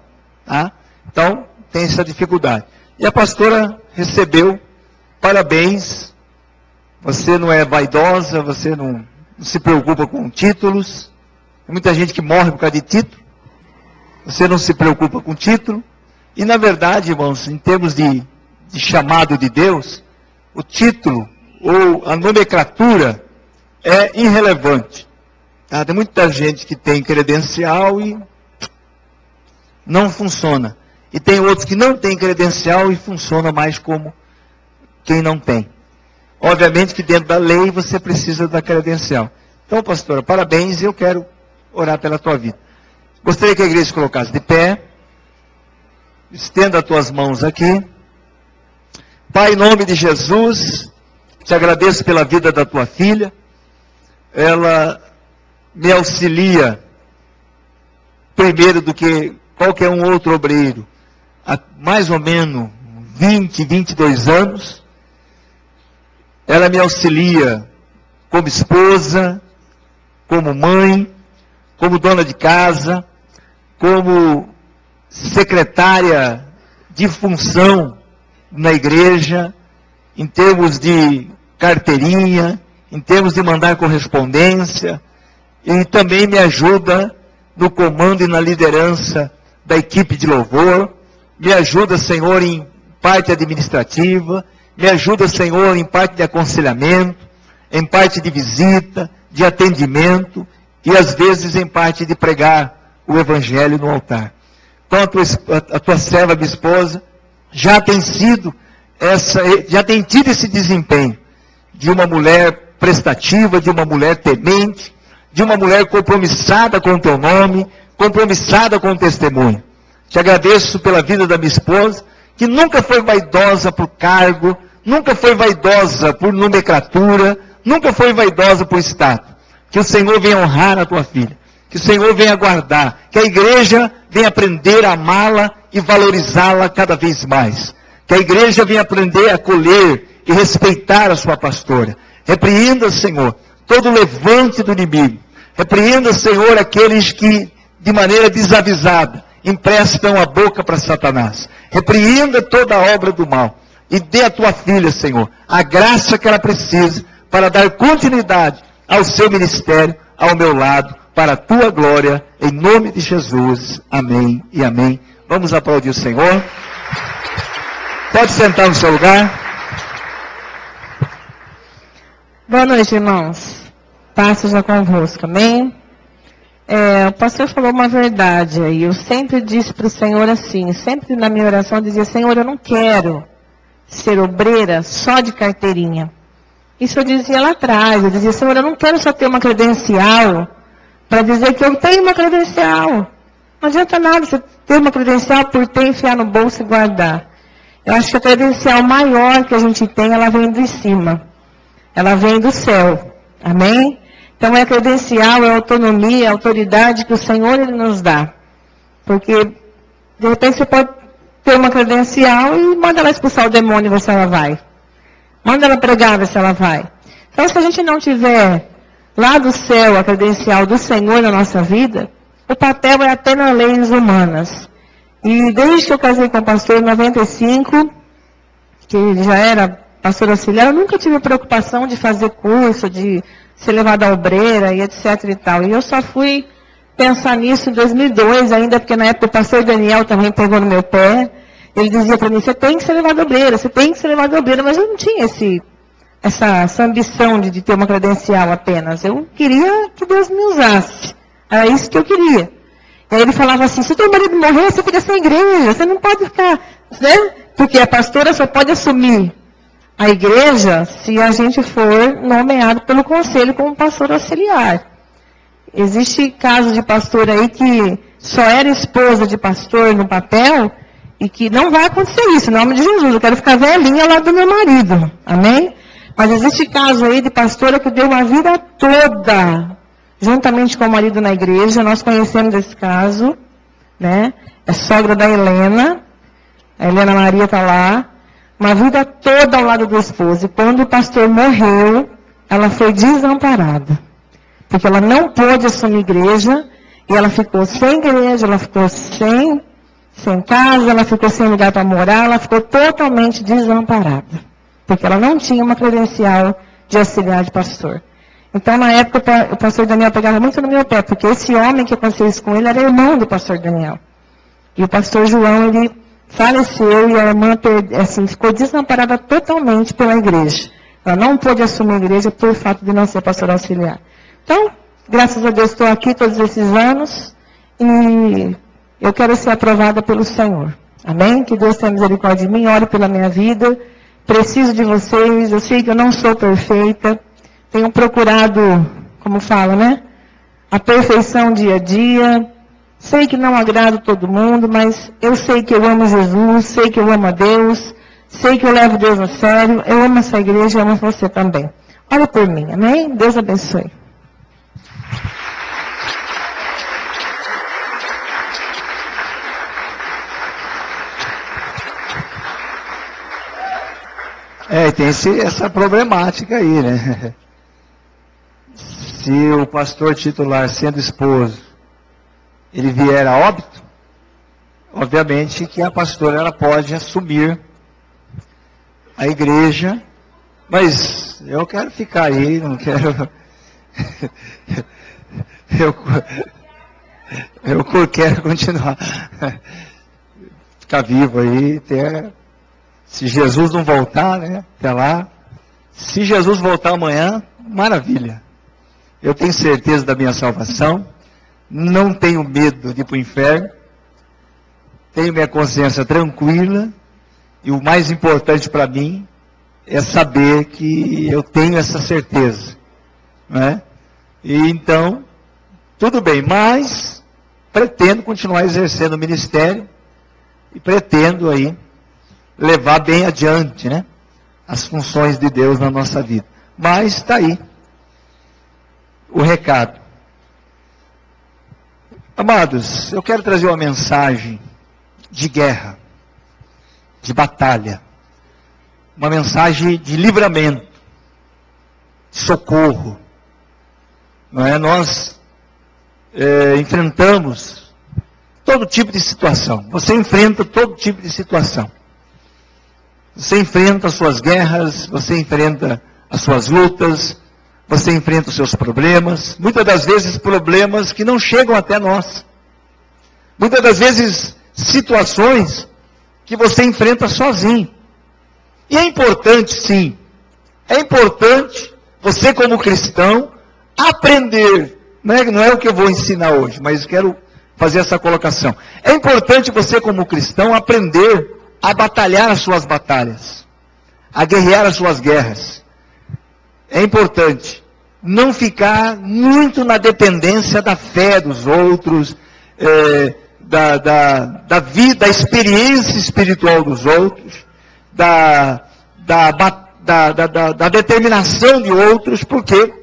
Tá? Então, tem essa dificuldade. E a pastora recebeu, parabéns, você não é vaidosa, você não se preocupa com títulos, tem muita gente que morre por causa de título, você não se preocupa com título, e na verdade, irmãos, em termos de chamado de Deus, o título ou a nomenclatura é irrelevante. Tem muita gente que tem credencial e não funciona. E tem outros que não têm credencial e funciona mais como quem não tem. Obviamente que dentro da lei você precisa da credencial. Então, pastora, parabéns e eu quero orar pela tua vida. Gostaria que a igreja se colocasse de pé. Estenda as tuas mãos aqui. Pai, em nome de Jesus, te agradeço pela vida da tua filha. Ela me auxilia primeiro do que qualquer um outro obreiro. Há mais ou menos 20, 22 anos. Ela me auxilia como esposa, como mãe, como dona de casa, como secretária de função na igreja, em termos de carteirinha, em termos de mandar correspondência, e também me ajuda no comando e na liderança da equipe de louvor, me ajuda, Senhor, em parte administrativa, me ajuda, Senhor, em parte de aconselhamento, em parte de visita, de atendimento, e às vezes em parte de pregar o evangelho no altar. Então a tua serva, minha esposa, já tem tido esse desempenho de uma mulher prestativa, de uma mulher temente, de uma mulher compromissada com o teu nome, compromissada com o testemunho. Te agradeço pela vida da minha esposa, que nunca foi vaidosa por cargo, nunca foi vaidosa por nomenclatura, nunca foi vaidosa por status. Que o Senhor venha honrar a tua filha, que o Senhor venha guardar, que a igreja venha aprender a amá-la e valorizá-la cada vez mais. Que a igreja venha aprender a acolher e respeitar a sua pastora. Repreenda, Senhor, todo o levante do inimigo. Repreenda, Senhor, aqueles que, de maneira desavisada, emprestam a boca para Satanás. Repreenda toda a obra do mal. E dê à tua filha, Senhor, a graça que ela precisa para dar continuidade ao seu ministério, ao meu lado, para a tua glória, em nome de Jesus. Amém e amém. Vamos aplaudir o Senhor. Pode sentar no seu lugar. Boa noite, irmãos. Paz seja convosco, amém? O pastor falou uma verdade aí. Eu sempre disse para o Senhor assim, sempre na minha oração eu dizia, Senhor, eu não quero ser obreira só de carteirinha. Isso eu dizia lá atrás, eu dizia, Senhor, eu não quero só ter uma credencial para dizer que eu tenho uma credencial. Não adianta nada você ter uma credencial por ter, enfiar no bolso e guardar. Eu acho que a credencial maior que a gente tem, ela vem de cima. Ela vem do céu. Amém? Então é a credencial, é a autonomia, é a autoridade que o Senhor Ele nos dá. Porque, de repente, você pode ter uma credencial e manda ela expulsar o demônio e ver se ela vai. Manda ela pregar, ver se ela vai. Então, se a gente não tiver lá do céu a credencial do Senhor na nossa vida, o papel é apenas leis humanas. E desde que eu casei com o pastor em 95, que ele já era pastor auxiliar, eu nunca tive a preocupação de fazer curso, de ser levada à obreira e etc e tal. E eu só fui pensar nisso em 2002 ainda, porque na época o pastor Daniel também pegou no meu pé. Ele dizia para mim, você tem que ser levado à obreira, você tem que ser levado à obreira. Mas eu não tinha essa ambição de ter uma credencial apenas. Eu queria que Deus me usasse. Era isso que eu queria. E aí ele falava assim, se o teu marido morrer, você fica sem igreja, você não pode ficar, né? Porque a pastora só pode assumir a igreja se a gente for nomeado pelo conselho como pastor auxiliar. Existe caso de pastor aí que só era esposa de pastor no papel e que não vai acontecer isso, em nome de Jesus. Eu quero ficar velhinha ao lado do meu marido. Amém? Mas existe caso aí de pastora que deu uma vida toda juntamente com o marido na igreja. Nós conhecemos esse caso, né? É sogra da Helena. A Helena Maria está lá. Uma vida toda ao lado do esposo. E quando o pastor morreu, ela foi desamparada. Porque ela não pôde assumir igreja. E ela ficou sem igreja, ela ficou sem casa, ela ficou sem lugar para morar, ela ficou totalmente desamparada. Porque ela não tinha uma credencial de auxiliar de pastor. Então, na época, o pastor Daniel pegava muito no meu pé, porque esse homem que aconteceu isso com ele era irmão do pastor Daniel. E o pastor João, ele faleceu e a irmã assim, ficou desamparada totalmente pela igreja. Ela não pôde assumir a igreja por fato de não ser pastora auxiliar. Então, graças a Deus estou aqui todos esses anos e eu quero ser aprovada pelo Senhor. Amém? Que Deus tenha misericórdia de mim, ore pela minha vida. Preciso de vocês, eu sei que eu não sou perfeita. Tenho procurado, como fala, né? A perfeição dia a dia. Sei que não agrado todo mundo, mas eu sei que eu amo Jesus, sei que eu amo a Deus, sei que eu levo Deus a sério, eu amo essa igreja e amo você também. Ore por mim, amém? Deus abençoe. Tem essa problemática aí, né? Se o pastor titular, sendo esposo, ele vier a óbito, obviamente que a pastora ela pode assumir a igreja, mas eu quero ficar aí, não quero... eu quero continuar, ficar vivo aí, se Jesus não voltar, né, até lá. Se Jesus voltar amanhã, maravilha. Eu tenho certeza da minha salvação, não tenho medo de ir para o inferno, tenho minha consciência tranquila, e o mais importante para mim é saber que eu tenho essa certeza, né? E então, tudo bem, mas pretendo continuar exercendo o ministério e pretendo aí levar bem adiante, né, as funções de Deus na nossa vida. Mas está aí o recado. Amados, eu quero trazer uma mensagem de guerra, de batalha, uma mensagem de livramento, de socorro. Não é? Nós enfrentamos todo tipo de situação. Você enfrenta todo tipo de situação. Você enfrenta as suas guerras, você enfrenta as suas lutas, você enfrenta os seus problemas, muitas das vezes problemas que não chegam até nós. Muitas das vezes situações que você enfrenta sozinho. E é importante, sim, é importante você como cristão aprender, não é o que eu vou ensinar hoje, mas quero fazer essa colocação. É importante você como cristão aprender a batalhar as suas batalhas, a guerrear as suas guerras. É importante não ficar muito na dependência da fé dos outros, da vida, da experiência espiritual dos outros, da determinação de outros, porque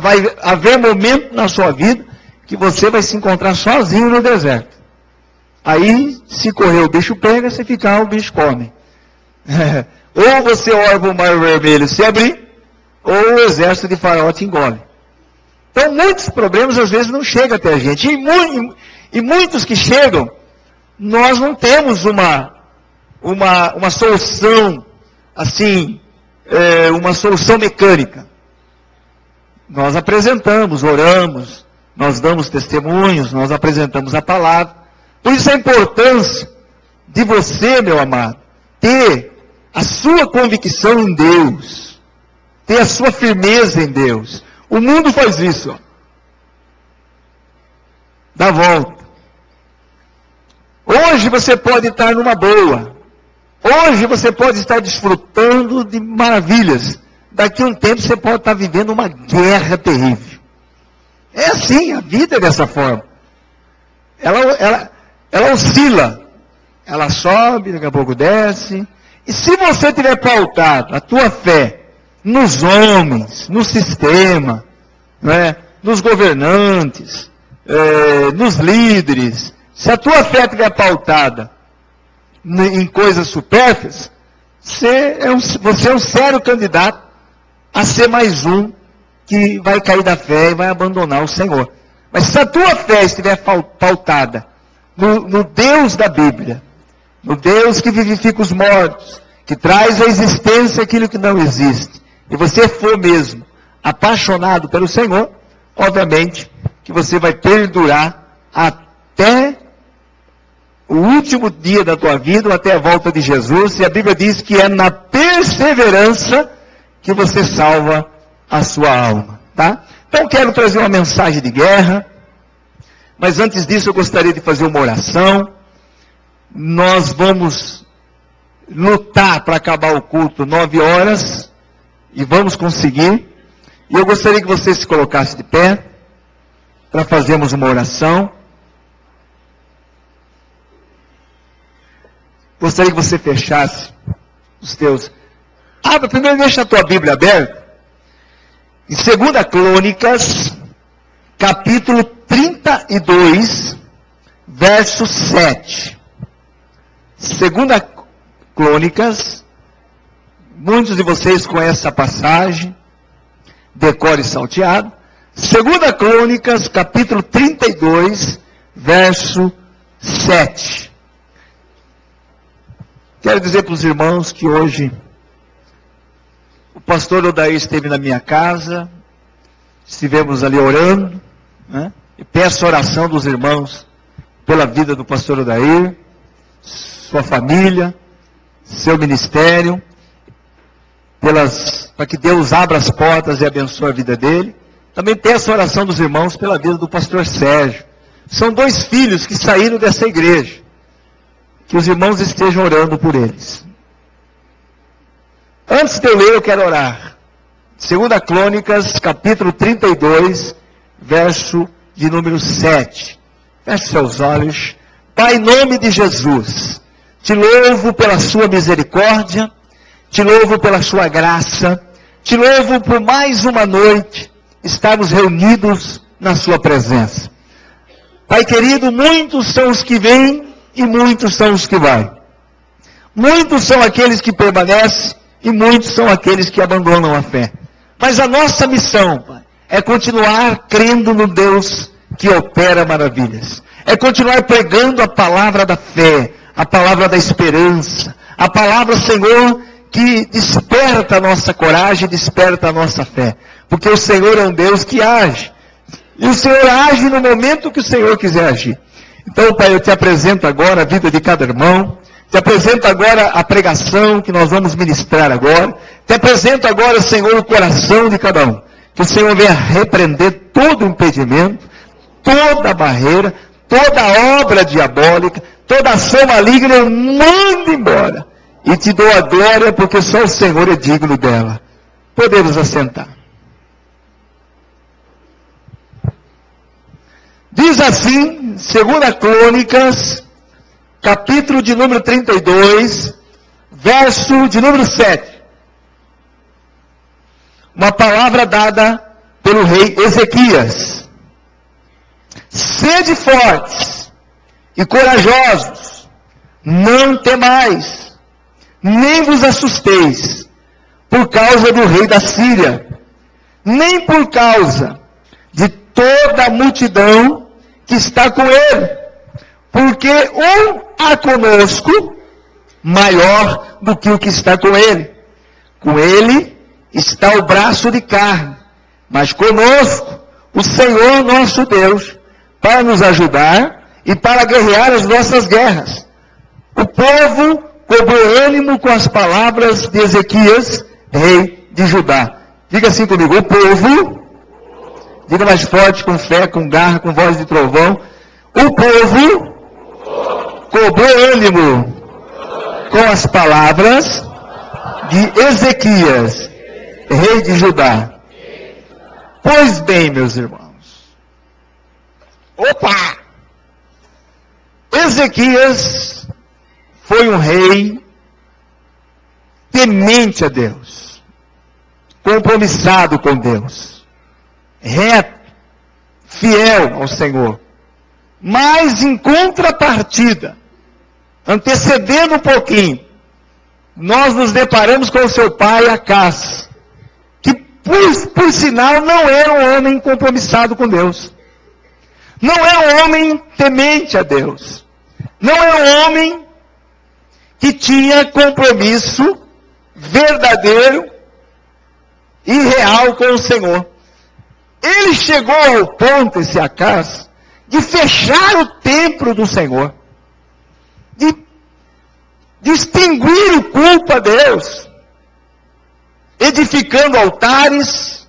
vai haver momento na sua vida que você vai se encontrar sozinho no deserto. Aí, se correr o bicho pega, se ficar o bicho come. Ou você orva o mar vermelho se abrir, ou o exército de Faraó te engole. Então, muitos problemas às vezes não chegam até a gente. E muitos que chegam, nós não temos uma solução, assim, uma solução mecânica. Nós apresentamos, oramos, nós damos testemunhos, nós apresentamos a palavra. Por isso a importância de você, meu amado, ter a sua convicção em Deus, ter a sua firmeza em Deus. O mundo faz isso, ó. Dá volta. Hoje você pode estar numa boa. Hoje você pode estar desfrutando de maravilhas. Daqui a um tempo você pode estar vivendo uma guerra terrível. É assim, a vida é dessa forma. Ela oscila. Ela sobe, daqui a pouco desce. E se você tiver pautado a tua fé nos homens, no sistema, né, nos governantes, nos líderes, se a tua fé estiver pautada em coisas supérfluas, você é um sério candidato a ser mais um que vai cair da fé e vai abandonar o Senhor. Mas se a tua fé estiver pautada no Deus da Bíblia, no Deus que vivifica os mortos, que traz à existência aquilo que não existe, e você for mesmo apaixonado pelo Senhor, obviamente que você vai perdurar até o último dia da tua vida, ou até a volta de Jesus, e a Bíblia diz que é na perseverança que você salva a sua alma, tá? Então quero trazer uma mensagem de guerra, mas antes disso eu gostaria de fazer uma oração. Nós vamos lutar para acabar o culto 9 horas, e vamos conseguir. E eu gostaria que você se colocasse de pé, para fazermos uma oração. Gostaria que você fechasse os teus... primeiro deixa a tua Bíblia aberta. Em 2 Crônicas, capítulo 32, verso 7. 2 Crônicas, muitos de vocês conhecem essa passagem, decore salteado. 2 Crônicas, capítulo 32, verso 7. Quero dizer para os irmãos que hoje o pastor Odair esteve na minha casa, estivemos ali orando, né? E peço a oração dos irmãos pela vida do pastor Odair, sua família, seu ministério, para que Deus abra as portas e abençoe a vida dele. Também peço a oração dos irmãos pela vida do pastor Sérgio. São 2 filhos que saíram dessa igreja. Que os irmãos estejam orando por eles. Antes de eu ler, eu quero orar. 2 Crônicas, capítulo 32, verso de número 7. Feche seus olhos. Pai, em nome de Jesus, te louvo pela sua misericórdia, te louvo pela sua graça, te louvo por mais uma noite estarmos reunidos na sua presença. Pai querido, muitos são os que vêm e muitos são os que vão. Muitos são aqueles que permanecem e muitos são aqueles que abandonam a fé. Mas a nossa missão, Pai, é continuar crendo no Deus que opera maravilhas. É continuar pregando a palavra da fé, a palavra da esperança, a palavra, Senhor, que desperta a nossa coragem, desperta a nossa fé. Porque o Senhor é um Deus que age. E o Senhor age no momento que o Senhor quiser agir. Então, Pai, eu te apresento agora a vida de cada irmão. Te apresento agora a pregação que nós vamos ministrar agora. Te apresento agora, Senhor, o coração de cada um. Que o Senhor venha repreender todo impedimento, toda barreira, toda obra diabólica, toda ação maligna, eu mando embora. E te dou a glória, porque só o Senhor é digno dela. Podemos assentar. Diz assim, 2 Crônicas, capítulo de número 32, verso de número 7. Uma palavra dada pelo rei Ezequias. Sede fortes e corajosos, não temais, nem vos assusteis, por causa do rei da Síria, nem por causa de toda a multidão que está com ele, porque há conosco maior do que o que está com ele. Com ele está o braço de carne, mas conosco o Senhor nosso Deus, para nos ajudar e para guerrear as nossas guerras. O povo cobrou ânimo com as palavras de Ezequias, rei de Judá. Diga assim comigo, o povo, diga mais forte, com fé, com garra, com voz de trovão, o povo cobrou ânimo com as palavras de Ezequias, rei de Judá. Pois bem, meus irmãos, Ezequias foi um rei temente a Deus, compromissado com Deus, reto, fiel ao Senhor. Mas em contrapartida, antecedendo um pouquinho, nós nos deparamos com o seu pai Acás, que por sinal não era um homem compromissado com Deus. Não é um homem temente a Deus. Não é um homem que tinha compromisso verdadeiro e real com o Senhor. Ele chegou ao ponto, esse Acás, de fechar o templo do Senhor, de extinguir o culto a Deus. edificando altares,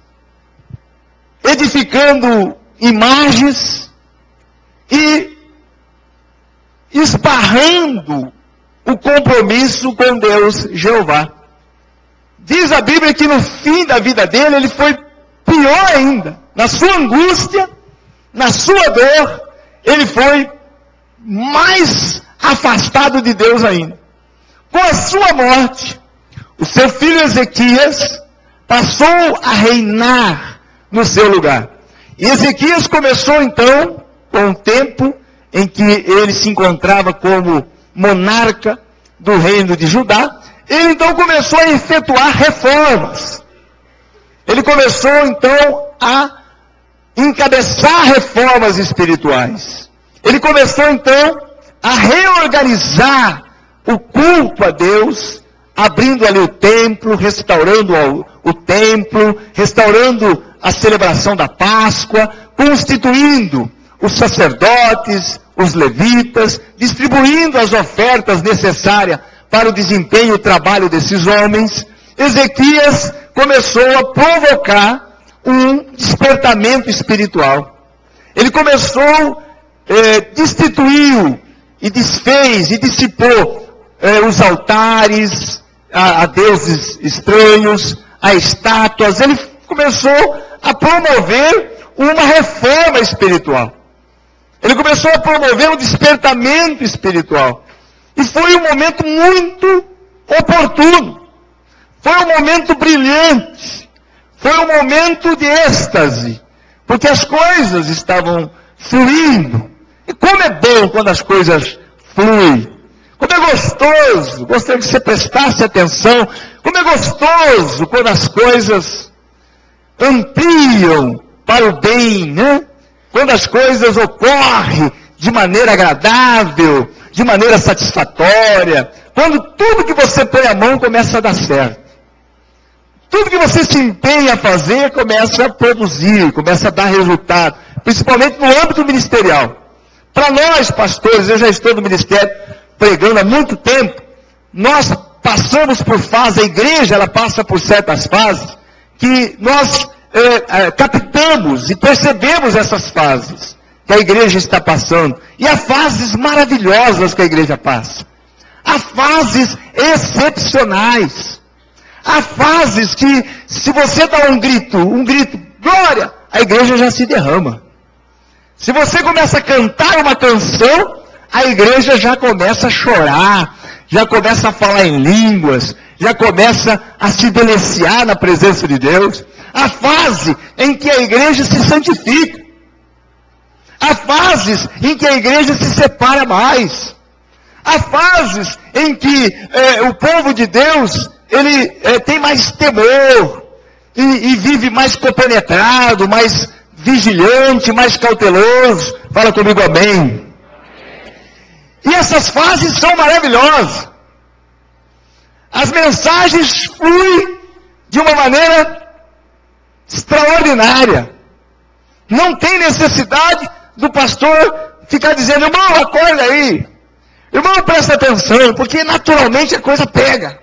edificando imagens e esbarrando o compromisso com Deus Jeová. Diz a Bíblia que no fim da vida dele, ele foi pior ainda. Na sua angústia, na sua dor, ele foi mais afastado de Deus ainda. Com a sua morte, o seu filho Ezequias passou a reinar no seu lugar. E Ezequias começou então, com o tempo em que ele se encontrava como monarca do reino de Judá, ele então começou a efetuar reformas. Ele começou então a encabeçar reformas espirituais. Ele começou então a reorganizar o culto a Deus, abrindo ali o templo, restaurando o templo, restaurando a celebração da Páscoa, constituindo os sacerdotes, os levitas, distribuindo as ofertas necessárias para o desempenho e o trabalho desses homens. Ezequias começou a provocar um despertamento espiritual. Ele começou, destituiu e desfez e dissipou os altares a deuses estranhos, a estátuas. Ele começou a promover uma reforma espiritual. Ele começou a promover um despertamento espiritual. E foi um momento muito oportuno. Foi um momento brilhante. Foi um momento de êxtase. Porque as coisas estavam fluindo. E como é bom quando as coisas fluem. Como é gostoso. Gostaria que você prestasse atenção. Como é gostoso quando as coisas ampliam para o bem, né? Quando as coisas ocorrem de maneira agradável, de maneira satisfatória, quando tudo que você põe a mão começa a dar certo. Tudo que você se empenha a fazer começa a produzir, começa a dar resultado, principalmente no âmbito ministerial. Para nós, pastores, eu já estou no ministério pregando há muito tempo, nós passamos por fases, a igreja ela passa por certas fases, que nós captamos e percebemos essas fases que a igreja está passando. E há fases maravilhosas que a igreja passa. Há fases excepcionais. Há fases que, se você dá um grito, glória, a igreja já se derrama. Se você começa a cantar uma canção, a igreja já começa a chorar, já começa a falar em línguas, já começa a se deliciar na presença de Deus. Há fase em que a igreja se santifica. Há fases em que a igreja se separa mais. Há fases em que o povo de Deus, ele tem mais temor, e vive mais compenetrado, mais vigilante, mais cauteloso. Fala comigo, amém. E essas fases são maravilhosas. As mensagens fluem de uma maneira extraordinária. Não tem necessidade do pastor ficar dizendo, irmão, acorda aí. Irmão, presta atenção, porque naturalmente a coisa pega.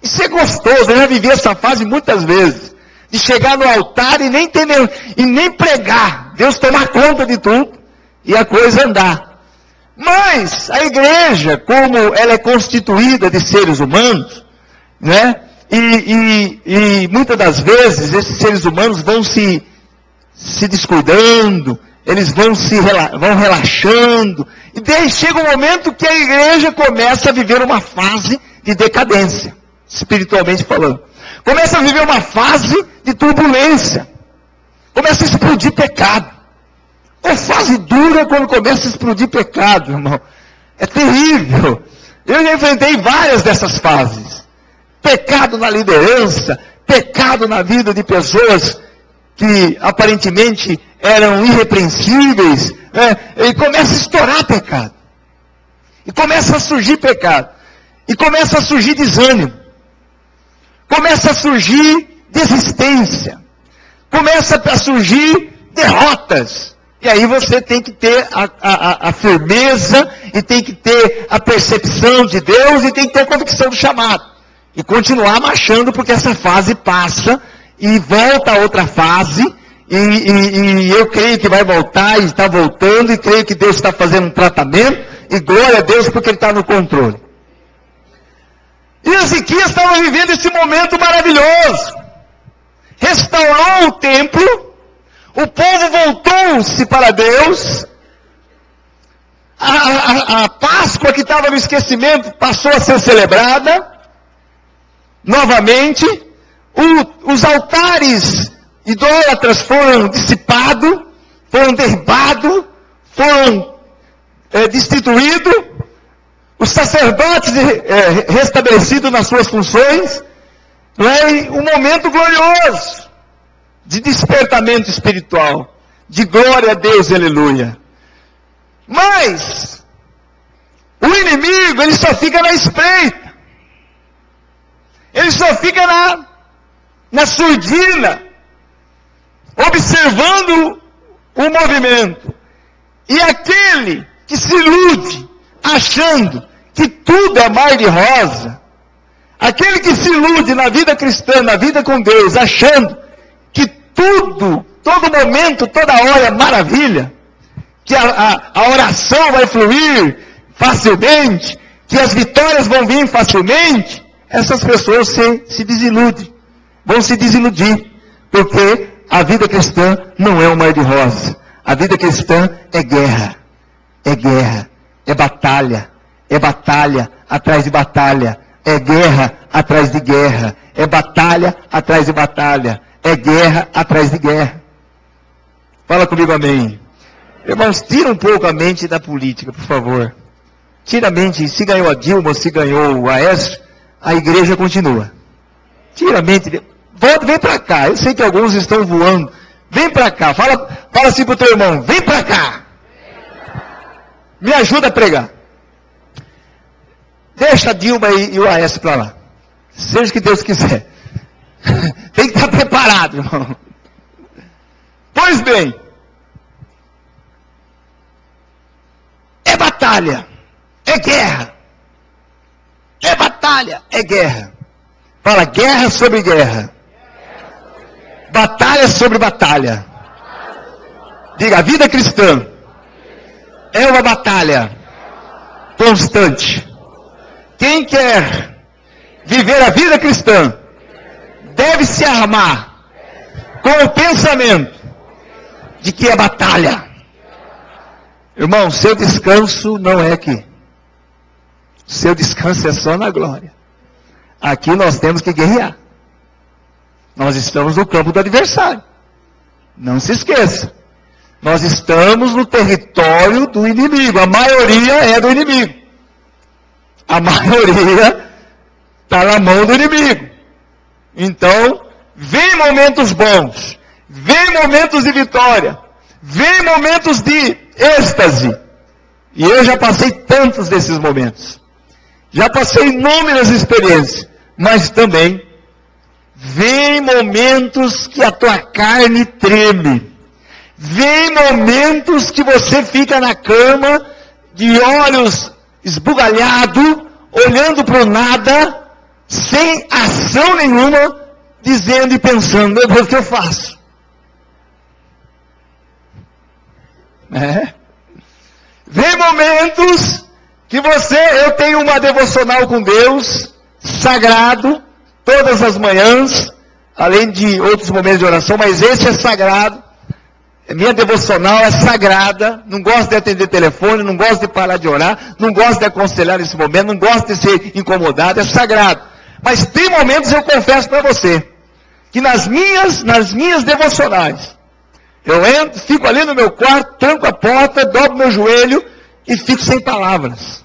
Isso é gostoso, eu já vivi essa fase muitas vezes. De chegar no altar e nem pregar. Deus tomar conta de tudo e a coisa andar. Mas a igreja, como ela é constituída de seres humanos, né? E muitas das vezes esses seres humanos vão se descuidando, eles vão relaxando, e daí chega um momento que a igreja começa a viver uma fase de decadência, espiritualmente falando. Começa a viver uma fase de turbulência, começa a explodir pecado. Uma fase dura quando começa a explodir pecado, irmão. É terrível. Eu já enfrentei várias dessas fases. Pecado na liderança, pecado na vida de pessoas que aparentemente eram irrepreensíveis, né? E começa a estourar pecado. E começa a surgir pecado. E começa a surgir desânimo. Começa a surgir desistência. Começa a surgir derrotas. E aí você tem que ter a firmeza, e tem que ter a percepção de Deus, e tem que ter a convicção do chamado. E continuar marchando, porque essa fase passa e volta a outra fase. E eu creio que vai voltar e está voltando. E creio que Deus está fazendo um tratamento. E glória a Deus porque Ele está no controle. E Ezequias estava vivendo esse momento maravilhoso. Restaurou o templo. O povo voltou-se para Deus. A Páscoa que estava no esquecimento passou a ser celebrada. Novamente. Os altares idólatras foram dissipados. Foram derribados. Foram destituídos. Os sacerdotes restabelecidos nas suas funções. Um momento glorioso de despertamento espiritual, de glória a Deus, aleluia. Mas o inimigo, ele só fica na espreita, ele só fica na surdina, observando o movimento. E aquele que se ilude, achando que tudo é mar de rosa, aquele que se ilude na vida cristã, na vida com Deus, achando que tudo, todo momento, toda hora é maravilha, que a oração vai fluir facilmente, que as vitórias vão vir facilmente, essas pessoas se desiludem, vão se desiludir, porque a vida cristã não é um mar de rosa. A vida cristã é guerra, é batalha atrás de batalha, é guerra atrás de guerra, é batalha atrás de batalha, é guerra atrás de guerra. Fala comigo, amém. Irmãos, tira um pouco a mente da política, por favor. Tira a mente, se ganhou a Dilma, se ganhou o Aécio, a igreja continua. Tira a mente, volta, vem para cá. Eu sei que alguns estão voando. Vem para cá, fala assim para o teu irmão, vem para cá. Me ajuda a pregar. Deixa a Dilma e o Aécio para lá. Seja o que Deus quiser. Tem que estar preparado, irmão. Pois bem. É batalha. É guerra. É batalha. É guerra. Fala, guerra sobre guerra. Batalha sobre batalha. Diga, a vida cristã é uma batalha constante. Quem quer viver a vida cristã deve se armar com o pensamento de que é batalha. Irmão, seu descanso não é aqui. Seu descanso é só na glória. Aqui nós temos que guerrear. Nós estamos no campo do adversário. Não se esqueça. Nós estamos no território do inimigo. A maioria é do inimigo. A maioria está na mão do inimigo. Então, vem momentos bons, vem momentos de vitória, vem momentos de êxtase. E eu já passei tantos desses momentos. Já passei inúmeras experiências. Mas também, vem momentos que a tua carne treme. Vem momentos que você fica na cama, de olhos esbugalhado, olhando para o nada, sem ação nenhuma, dizendo e pensando, meu Deus, o que eu faço? Vem momentos que eu tenho uma devocional com Deus, sagrado, todas as manhãs, além de outros momentos de oração, mas esse é sagrado. Minha devocional é sagrada, não gosto de atender telefone, não gosto de parar de orar, não gosto de aconselhar nesse momento, não gosto de ser incomodado, é sagrado. Mas tem momentos, eu confesso para você, que nas minhas devocionais, eu entro, fico ali no meu quarto, tranco a porta, dobro meu joelho e fico sem palavras.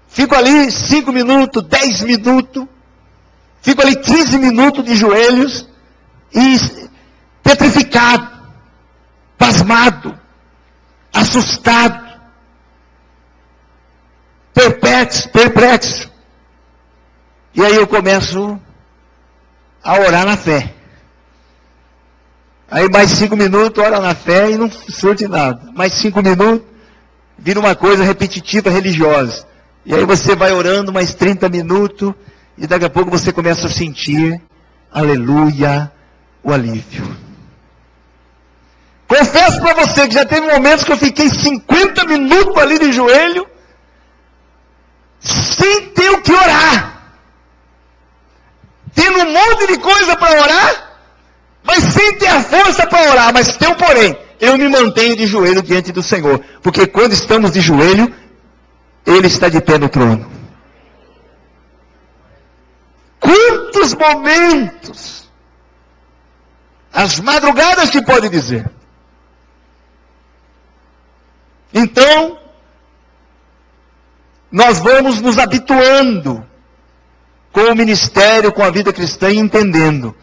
Fico ali 5 minutos, 10 minutos, fico ali 15 minutos de joelhos e petrificado. Pasmado, assustado, perplexo. E aí eu começo a orar na fé. Aí mais 5 minutos, ora na fé e não surte nada. Mais 5 minutos, vira uma coisa repetitiva religiosa. E aí você vai orando mais 30 minutos, e daqui a pouco você começa a sentir, aleluia, o alívio. Confesso para você que já teve momentos que eu fiquei 50 minutos ali de joelho, sem ter o que orar. Tendo um monte de coisa para orar, mas sem ter a força para orar. Mas tem um porém, eu me mantenho de joelho diante do Senhor. Porque quando estamos de joelho, Ele está de pé no trono. Quantos momentos, as madrugadas que pode dizer. Então, nós vamos nos habituando com o ministério, com a vida cristã, e entendendo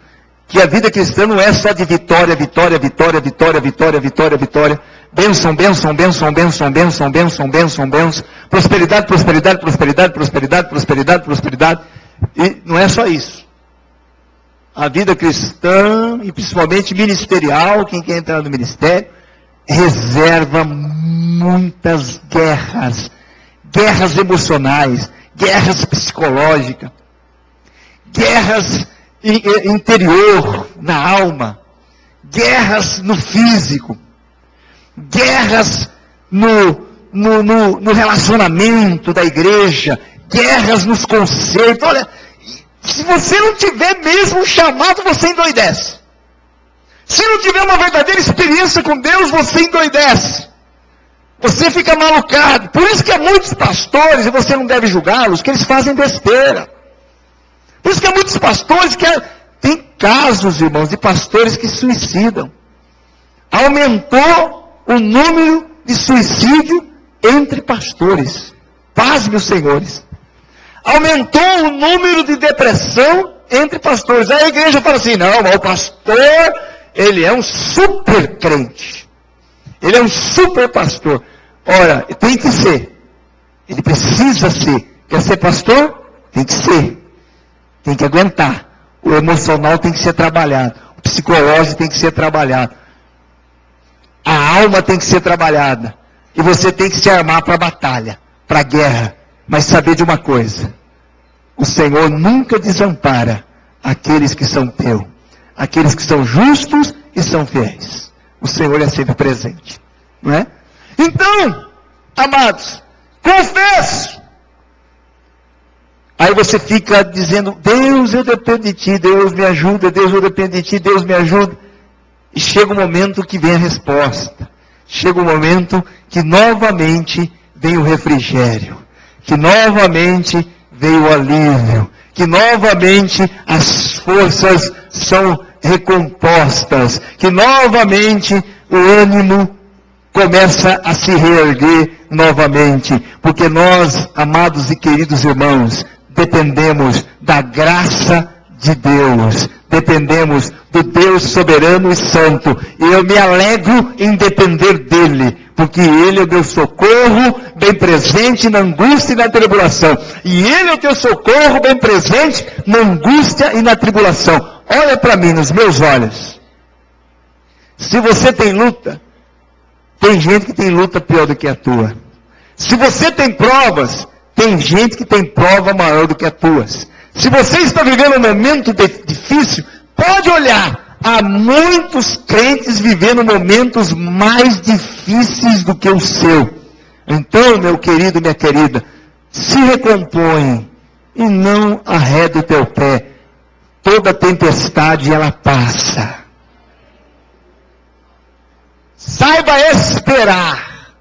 que a vida cristã não é só de vitória, vitória, vitória, vitória, vitória, vitória, vitória, bênção, bênção, bênção, bênção, bênção, bênção, bênção, bênção, prosperidade, prosperidade, prosperidade, prosperidade, prosperidade, prosperidade, e não é só isso. A vida cristã, e principalmente ministerial, quem quer entrar no ministério, reserva muitas guerras, guerras emocionais, guerras psicológicas, guerras interior, na alma, guerras no físico, guerras no relacionamento da igreja, guerras nos conceitos. Olha, se você não tiver mesmo um chamado, você endoidece. Se não tiver uma verdadeira experiência com Deus, você endoidece. Você fica malucado. Por isso que há muitos pastores, e você não deve julgá-los, que eles fazem besteira. Por isso que há muitos pastores que... Tem casos, irmãos, de pastores que suicidam. Aumentou o número de suicídio entre pastores. Paz, meus senhores. Aumentou o número de depressão entre pastores. Aí a igreja fala assim, não, mas o pastor, ele é um super crente. Ele é um super pastor. Ora, tem que ser. Ele precisa ser. Quer ser pastor? Tem que ser. Tem que aguentar. O emocional tem que ser trabalhado. O psicológico tem que ser trabalhado. A alma tem que ser trabalhada. E você tem que se armar para a batalha, para a guerra. Mas saber de uma coisa. O Senhor nunca desampara aqueles que são teus. Aqueles que são justos e são fiéis. O Senhor é sempre presente. Não é? Então, amados, confesso. Aí você fica dizendo, Deus, eu dependo de Ti, Deus me ajuda, Deus, eu dependo de Ti, Deus me ajuda. E chega um momento que vem a resposta. Chega um momento que novamente vem o refrigério. Que novamente vem o alívio. Que novamente as forças são recompostas. Que novamente o ânimo começa a se reerguer novamente. Porque nós, amados e queridos irmãos, dependemos da graça de Deus. Dependemos do Deus soberano e santo. E eu me alegro em depender dele. Porque ele é o meu socorro bem presente na angústia e na tribulação. E ele é o teu socorro bem presente na angústia e na tribulação. Olha para mim nos meus olhos. Se você tem luta, tem gente que tem luta pior do que a tua. Se você tem provas, tem gente que tem prova maior do que as tuas. Se você está vivendo um momento difícil, pode olhar. Há muitos crentes vivendo momentos mais difíceis do que o seu. Então, meu querido, minha querida, se recompõe e não arreda o teu pé. Toda tempestade ela passa. Saiba esperar.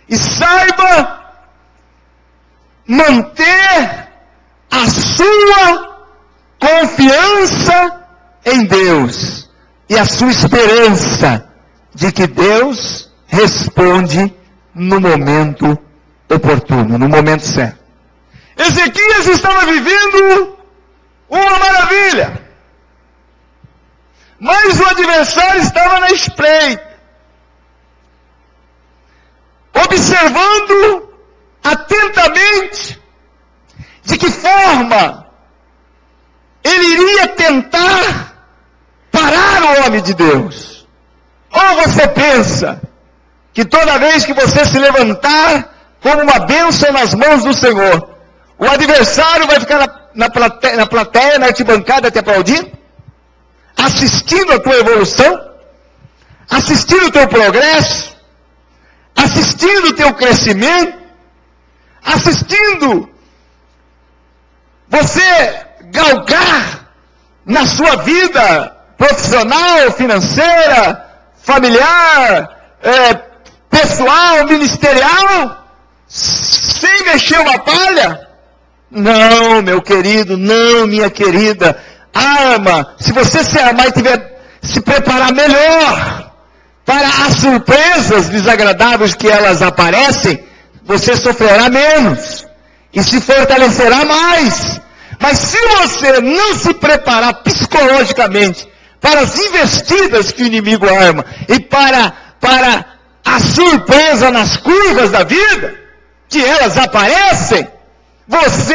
E saiba manter a sua confiança em Deus e a sua esperança de que Deus responde no momento oportuno, no momento certo. Ezequias estava vivendo uma maravilha, mas o adversário estava na espreita, observando atentamente de que forma ele iria tentar parar o homem de Deus. Ou você pensa que toda vez que você se levantar como uma bênção nas mãos do Senhor, O adversário vai ficar na plateia, na arquibancada te aplaudindo, assistindo a tua evolução, assistindo o teu progresso, assistindo o teu crescimento, assistindo você galgar na sua vida profissional, financeira, familiar, pessoal, ministerial, sem mexer uma palha? Não, meu querido, não, minha querida. Arma, se você se armar e se preparar melhor para as surpresas desagradáveis que elas aparecem, você sofrerá menos e se fortalecerá mais. Mas se você não se preparar psicologicamente para as investidas que o inimigo arma e para a surpresa nas curvas da vida, que elas aparecem, você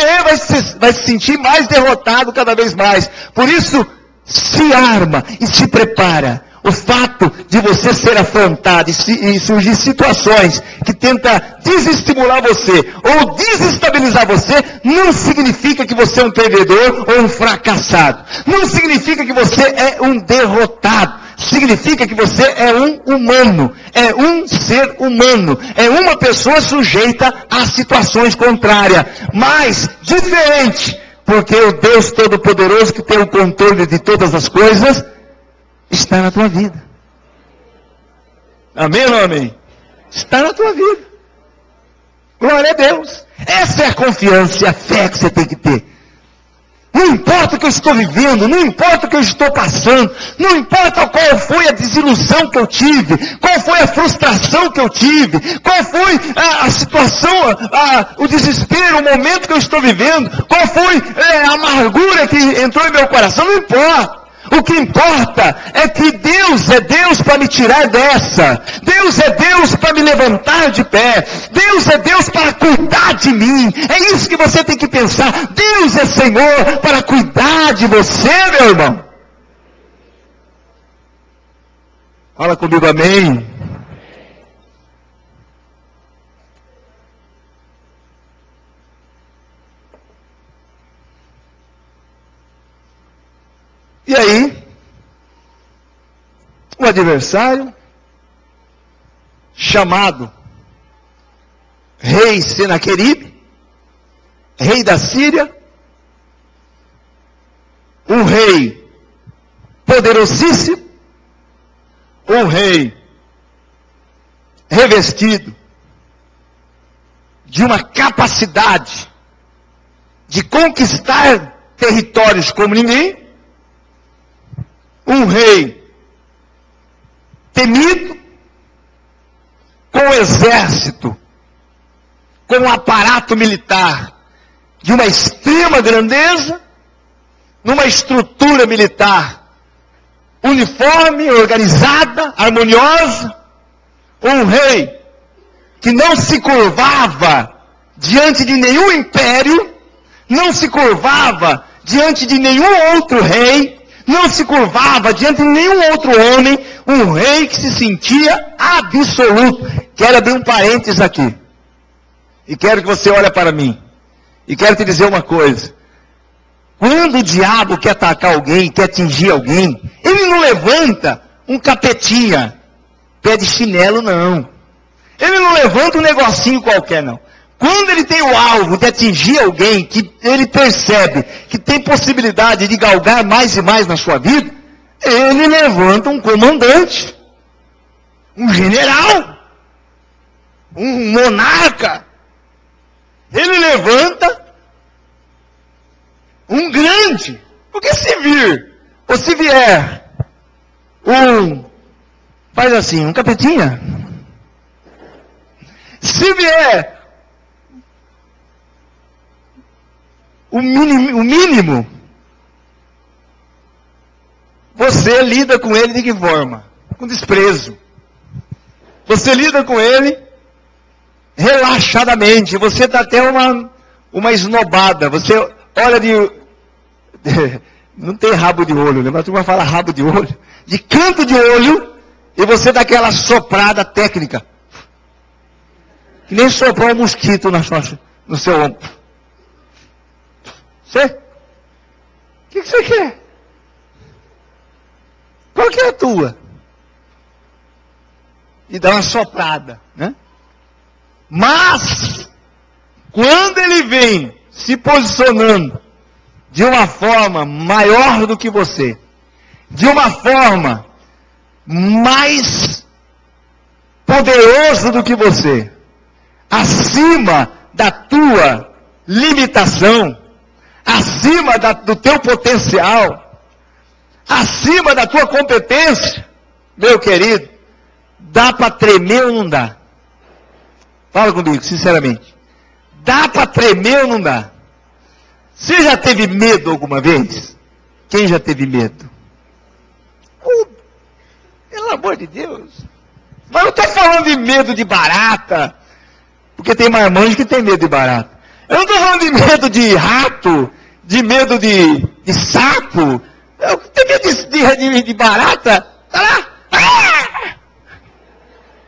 vai se sentir mais derrotado cada vez mais. Por isso, se arma e se prepara. O fato de você ser afrontado e surgir situações que tentam desestimular você ou desestabilizar você, não significa que você é um perdedor ou um fracassado. Não significa que você é um derrotado. Significa que você é um humano, é um ser humano, é uma pessoa sujeita a situações contrárias, mas diferente, porque o Deus Todo-Poderoso, que tem o controle de todas as coisas, está na tua vida. Amém ou não amém? Está na tua vida. Glória a Deus. Essa é a confiança e a fé que você tem que ter. Não importa o que eu estou vivendo, não importa o que eu estou passando, não importa qual foi a desilusão que eu tive, qual foi a frustração que eu tive, qual foi a situação, o desespero, o momento que eu estou vivendo, qual foi a amargura que entrou em meu coração, não importa. O que importa é que Deus é Deus para me tirar dessa. Deus é Deus para me levantar de pé. Deus é Deus para cuidar de mim. É isso que você tem que pensar. Deus é Senhor para cuidar de você, meu irmão. Fala comigo, amém. E aí, o adversário, chamado rei Senaqueribe, rei da Síria, um rei poderosíssimo, um rei revestido de uma capacidade de conquistar territórios como ninguém, um rei temido, com exército, com um aparato militar de uma extrema grandeza, numa estrutura militar uniforme, organizada, harmoniosa, um rei que não se curvava diante de nenhum império, não se curvava diante de nenhum outro rei, não se curvava diante de nenhum outro homem, um rei que se sentia absoluto. Quero abrir um parênteses aqui. E quero que você olhe para mim. E quero te dizer uma coisa. Quando o diabo quer atacar alguém, quer atingir alguém, ele não levanta um capetinha, pé de chinelo, não. Ele não levanta um negocinho qualquer, não. Quando ele tem o alvo de atingir alguém, que ele percebe que tem possibilidade de galgar mais e mais na sua vida, ele levanta um comandante, um general, um monarca. Ele levanta um grande. Porque se vir, ou se vier faz assim, um capetinha. Se vier o mínimo, você lida com ele de que forma? Com desprezo. Você lida com ele relaxadamente. Você dá até uma esnobada. Você olha não tem rabo de olho, né? Mas a turma fala rabo de olho. De canto de olho, e você dá aquela soprada técnica. Que nem soprar um mosquito no seu ombro. Você? O que você quer? Qual que é a tua? E dá uma soprada, né? Mas, quando ele vem se posicionando de uma forma maior do que você, de uma forma mais poderosa do que você, acima da tua limitação, acima do teu potencial, acima da tua competência, meu querido, dá para tremer ou não dá? Fala comigo, sinceramente. Dá para tremer ou não dá? Você já teve medo alguma vez? Quem já teve medo? Pelo amor de Deus. Mas não estou falando de medo de barata, porque tem marmanjo que tem medo de barata. Eu não estou falando de medo de rato, de medo de sapo. Eu tenho medo de barata. Tá lá. Ah!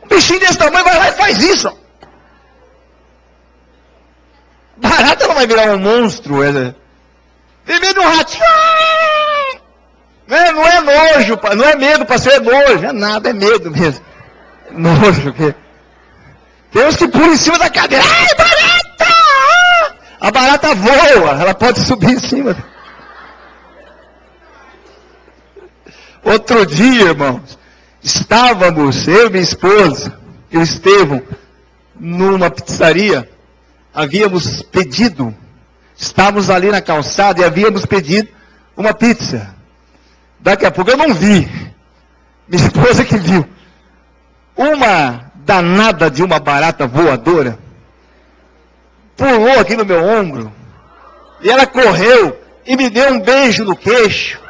Um bichinho desse tamanho vai lá e faz isso. Barata não vai virar um monstro. Tem medo de um ratinho. Não é nojo, não é medo, pastor, é nojo. É nada, é medo mesmo. Nojo. Tem uns que pulam em cima da cadeira. Ai, barata! A barata voa, ela pode subir em cima. Outro dia, irmãos, estávamos, eu e minha esposa, e o Estevão, numa pizzaria, havíamos pedido, estávamos ali na calçada e havíamos pedido uma pizza. Daqui a pouco eu não vi, minha esposa que viu, uma danada de uma barata voadora, pulou aqui no meu ombro, e ela correu e me deu um beijo no queixo.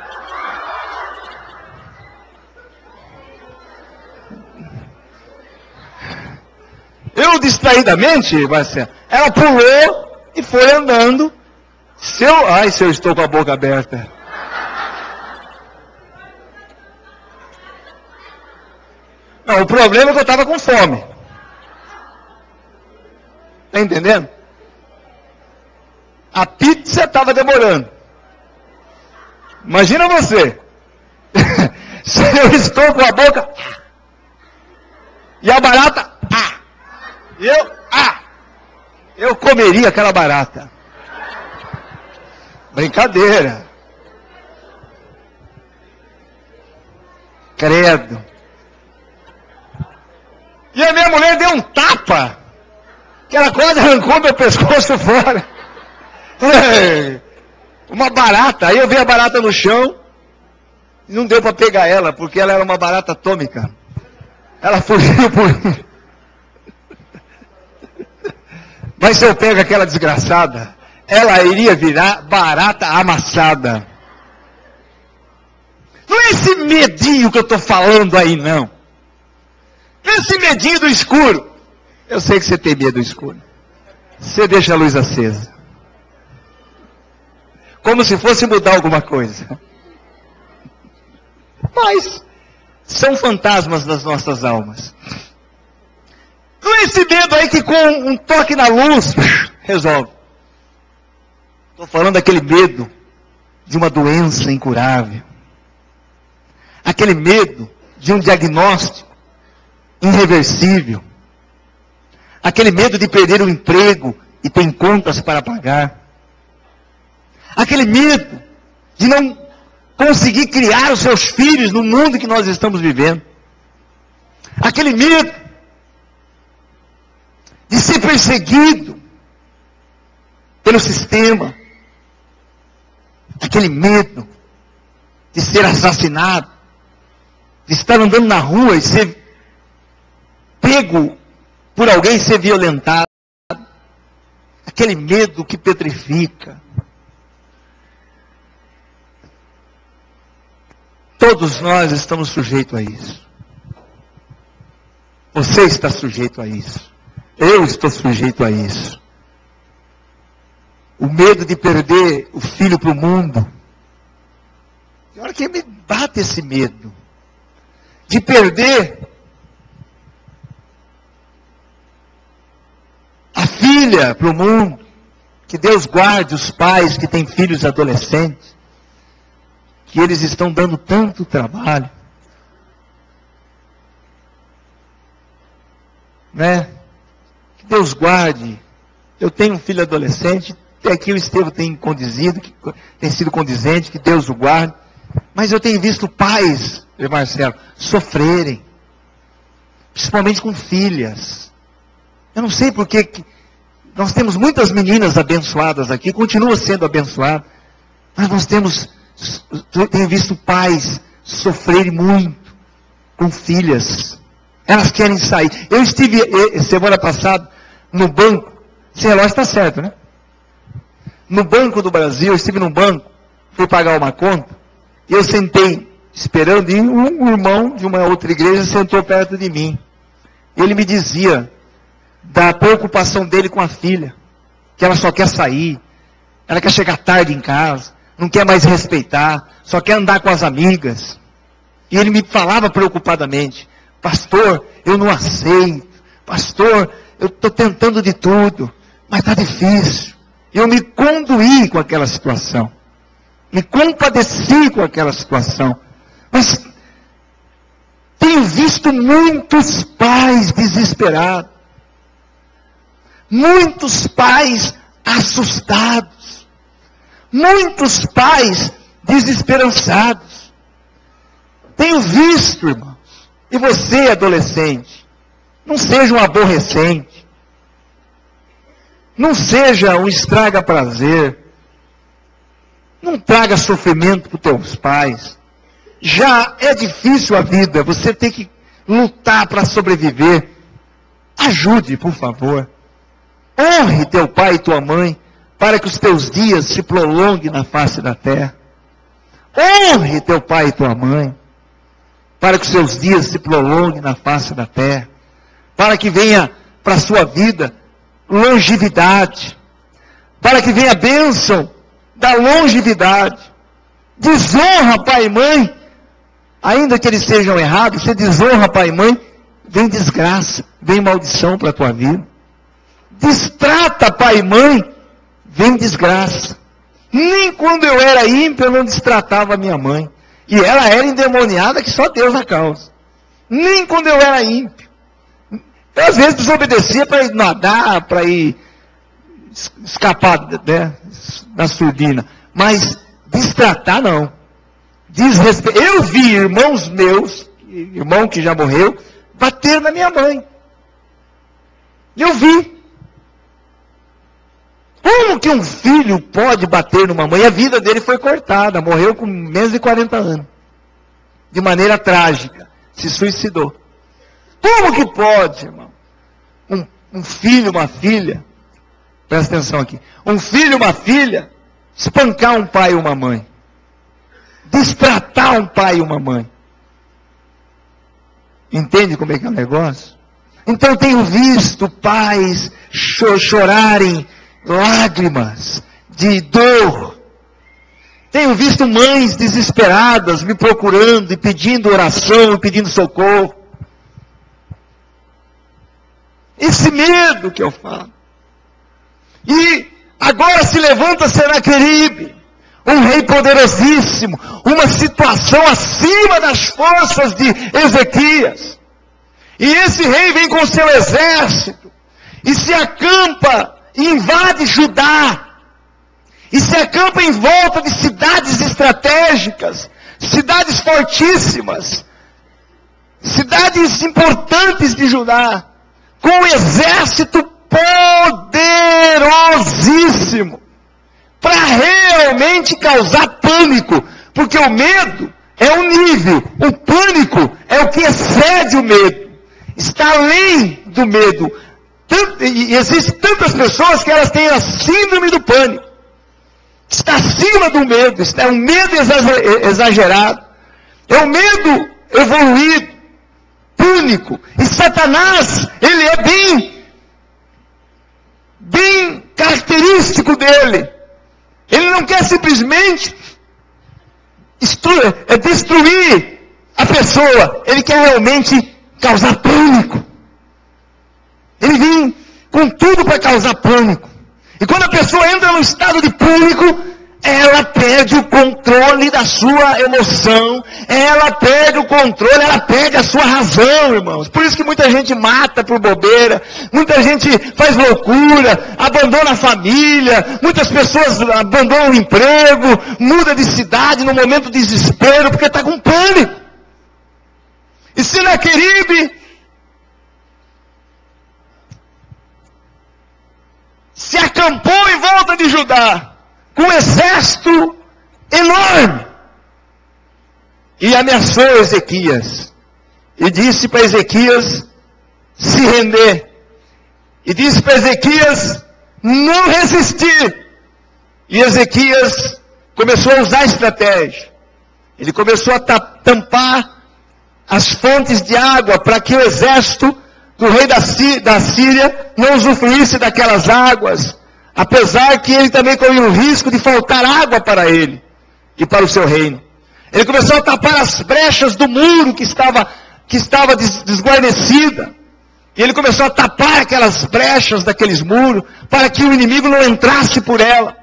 Eu distraidamente, Marcelo, ela pulou e foi andando. Se eu estou com a boca aberta. Não, o problema é que eu estava com fome. Está entendendo? A pizza estava demorando. Imagina você. Se eu estou com a boca... E a barata... Eu comeria aquela barata. Brincadeira. Credo. E a minha mulher deu um tapa, que ela quase arrancou meu pescoço fora. Uma barata. Aí eu vi a barata no chão, e não deu para pegar ela, porque ela era uma barata atômica. Ela fugiu por mim. Mas se eu pego aquela desgraçada, ela iria virar barata amassada. Não é esse medinho que eu estou falando aí, não. Não é esse medinho do escuro. Eu sei que você tem medo do escuro. Você deixa a luz acesa. Como se fosse mudar alguma coisa. Mas são fantasmas das nossas almas. Não é esse medo aí que com um toque na luz resolve. Estou falando daquele medo de uma doença incurável. Aquele medo de um diagnóstico irreversível. Aquele medo de perder o emprego e ter contas para pagar. Aquele medo de não conseguir criar os seus filhos no mundo que nós estamos vivendo. Aquele medo de ser perseguido pelo sistema. Aquele medo de ser assassinado, de estar andando na rua e ser pego por alguém e ser violentado. Aquele medo que petrifica. Todos nós estamos sujeitos a isso. Você está sujeito a isso. Eu estou sujeito a isso. O medo de perder o filho para o mundo. E olha que me bate esse medo. De perder a filha para o mundo. Que Deus guarde os pais que têm filhos adolescentes, que eles estão dando tanto trabalho, né? Que Deus guarde. Eu tenho um filho adolescente, até aqui o Estevão tem condizido, tem sido condizente, que Deus o guarde. Mas eu tenho visto pais, Marcelo, sofrerem, principalmente com filhas. Eu não sei porque nós temos muitas meninas abençoadas aqui, continua sendo abençoada, mas tenho visto pais sofrerem muito com filhas. Elas querem sair. Eu estive semana passada no banco, esse relógio está certo, né? No Banco do Brasil, eu estive no banco, fui pagar uma conta, e eu sentei esperando, e um irmão de uma outra igreja sentou perto de mim. Ele me dizia da preocupação dele com a filha, que ela só quer sair, ela quer chegar tarde em casa, não quer mais respeitar, só quer andar com as amigas. E ele me falava preocupadamente: pastor, eu não aceito, pastor, eu estou tentando de tudo, mas está difícil. Eu me conduí com aquela situação, me compadeci com aquela situação, mas tenho visto muitos pais desesperados, muitos pais assustados, muitos pais desesperançados. Tenho visto, irmãos. E você, adolescente, não seja um aborrecente, não seja um estraga-prazer, não traga sofrimento para os teus pais. Já é difícil a vida, você tem que lutar para sobreviver. Ajude, por favor. Honre teu pai e tua mãe, para que os teus dias se prolonguem na face da terra. Honre teu pai e tua mãe, para que os seus dias se prolonguem na face da terra. Para que venha para a sua vida longevidade. Para que venha a bênção da longevidade. Desonra pai e mãe, ainda que eles sejam errados, você desonra pai e mãe, vem desgraça, vem maldição para a tua vida. Destrata pai e mãe, vem desgraça. Nem quando eu era ímpio eu não destratava a minha mãe. E ela era endemoniada que só Deus na causa. Nem quando eu era ímpio. Eu às vezes desobedecia para ir nadar, para ir escapar, né, da surdina. Mas destratar não. Eu vi irmãos meus, irmão que já morreu, bater na minha mãe. Eu vi. Como que um filho pode bater numa mãe? A vida dele foi cortada, morreu com menos de 40 anos. De maneira trágica. Se suicidou. Como que pode, irmão? Um filho, uma filha, presta atenção aqui. Um filho, uma filha, espancar um pai e uma mãe. Destratar um pai e uma mãe. Entende como é que é o negócio? Então eu tenho visto pais chorarem lágrimas de dor. Tenho visto mães desesperadas me procurando e pedindo oração e pedindo socorro. Esse medo que eu falo. E agora se levanta Senaqueribe, um rei poderosíssimo, uma situação acima das forças de Ezequias. E esse rei vem com seu exército e se acampa, invade Judá, e se acampa em volta de cidades estratégicas, cidades fortíssimas, cidades importantes de Judá, com um exército poderosíssimo, para realmente causar pânico, porque o medo é um nível, o pânico é o que excede o medo, está além do medo. E existem tantas pessoas que elas têm a síndrome do pânico, está acima do medo, é um medo exagerado, é um medo evoluído, pânico. E Satanás, ele é bem característico dele. Ele não quer simplesmente destruir a pessoa, ele quer realmente causar pânico. Ele vem com tudo para causar pânico. E quando a pessoa entra no estado de pânico, ela perde o controle da sua emoção, ela perde o controle, ela perde a sua razão, irmãos. Por isso que muita gente mata por bobeira, muita gente faz loucura, abandona a família, muitas pessoas abandonam o emprego, muda de cidade no momento de desespero, porque está com pânico. E Senaqueribe se acampou em volta de Judá, com um exército enorme, e ameaçou Ezequias, e disse para Ezequias se render, e disse para Ezequias não resistir, e Ezequias começou a usar estratégia, ele começou a tampar as fontes de água, para que o exército do rei da Síria não usufruísse daquelas águas, apesar que ele também corria o risco de faltar água para ele e para o seu reino. Ele começou a tapar as brechas do muro que estava desguarnecida. E ele começou a tapar aquelas brechas daqueles muros para que o inimigo não entrasse por ela.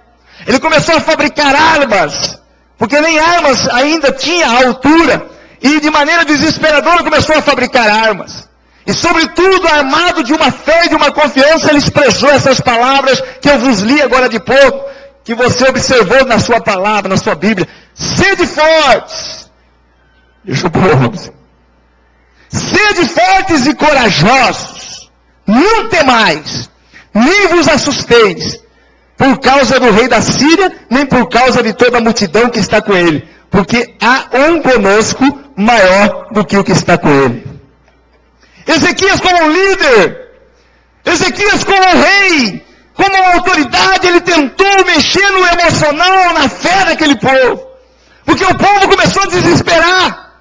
Ele começou a fabricar armas, porque nem armas ainda tinha a altura. E de maneira desesperadora começou a fabricar armas. E sobretudo, armado de uma fé e de uma confiança, ele expressou essas palavras que eu vos li agora de pouco, que você observou na sua palavra, na sua Bíblia. Sede fortes. Deixa eu pôr. Sede fortes e corajosos. Não temais, nem vos assusteis, por causa do rei da Síria, nem por causa de toda a multidão que está com ele. Porque há um conosco maior do que o que está com ele. Ezequias como um líder, Ezequias como um rei, como uma autoridade, ele tentou mexer no emocional, na fé daquele povo. Porque o povo começou a desesperar.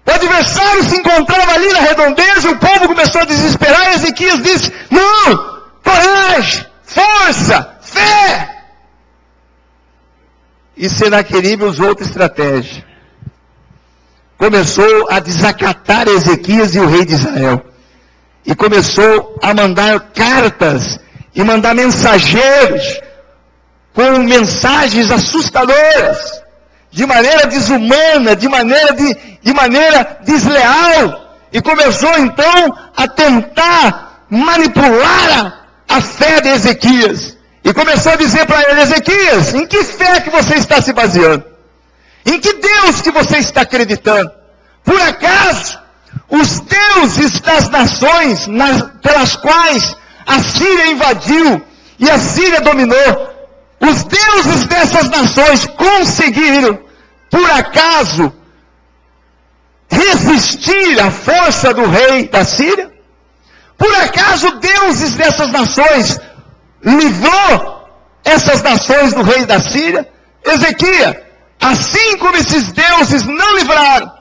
O adversário se encontrava ali na redondeza, o povo começou a desesperar, e Ezequias disse, não, coragem, força, fé. E Senaqueribe usou outra estratégia. Começou a desacatar Ezequias e o rei de Israel. E começou a mandar cartas e mandar mensageiros com mensagens assustadoras, de maneira desumana, de maneira desleal. E começou então a tentar manipular a fé de Ezequias. E começou a dizer para ele, Ezequias, em que fé que você está se baseando? Em que Deus que você está acreditando? Por acaso, os deuses das nações pelas quais a Síria invadiu e a Síria dominou, os deuses dessas nações conseguiram, por acaso, resistir à força do rei da Síria? Por acaso, deuses dessas nações livrou essas nações do rei da Síria? Ezequias, assim como esses deuses não livraram,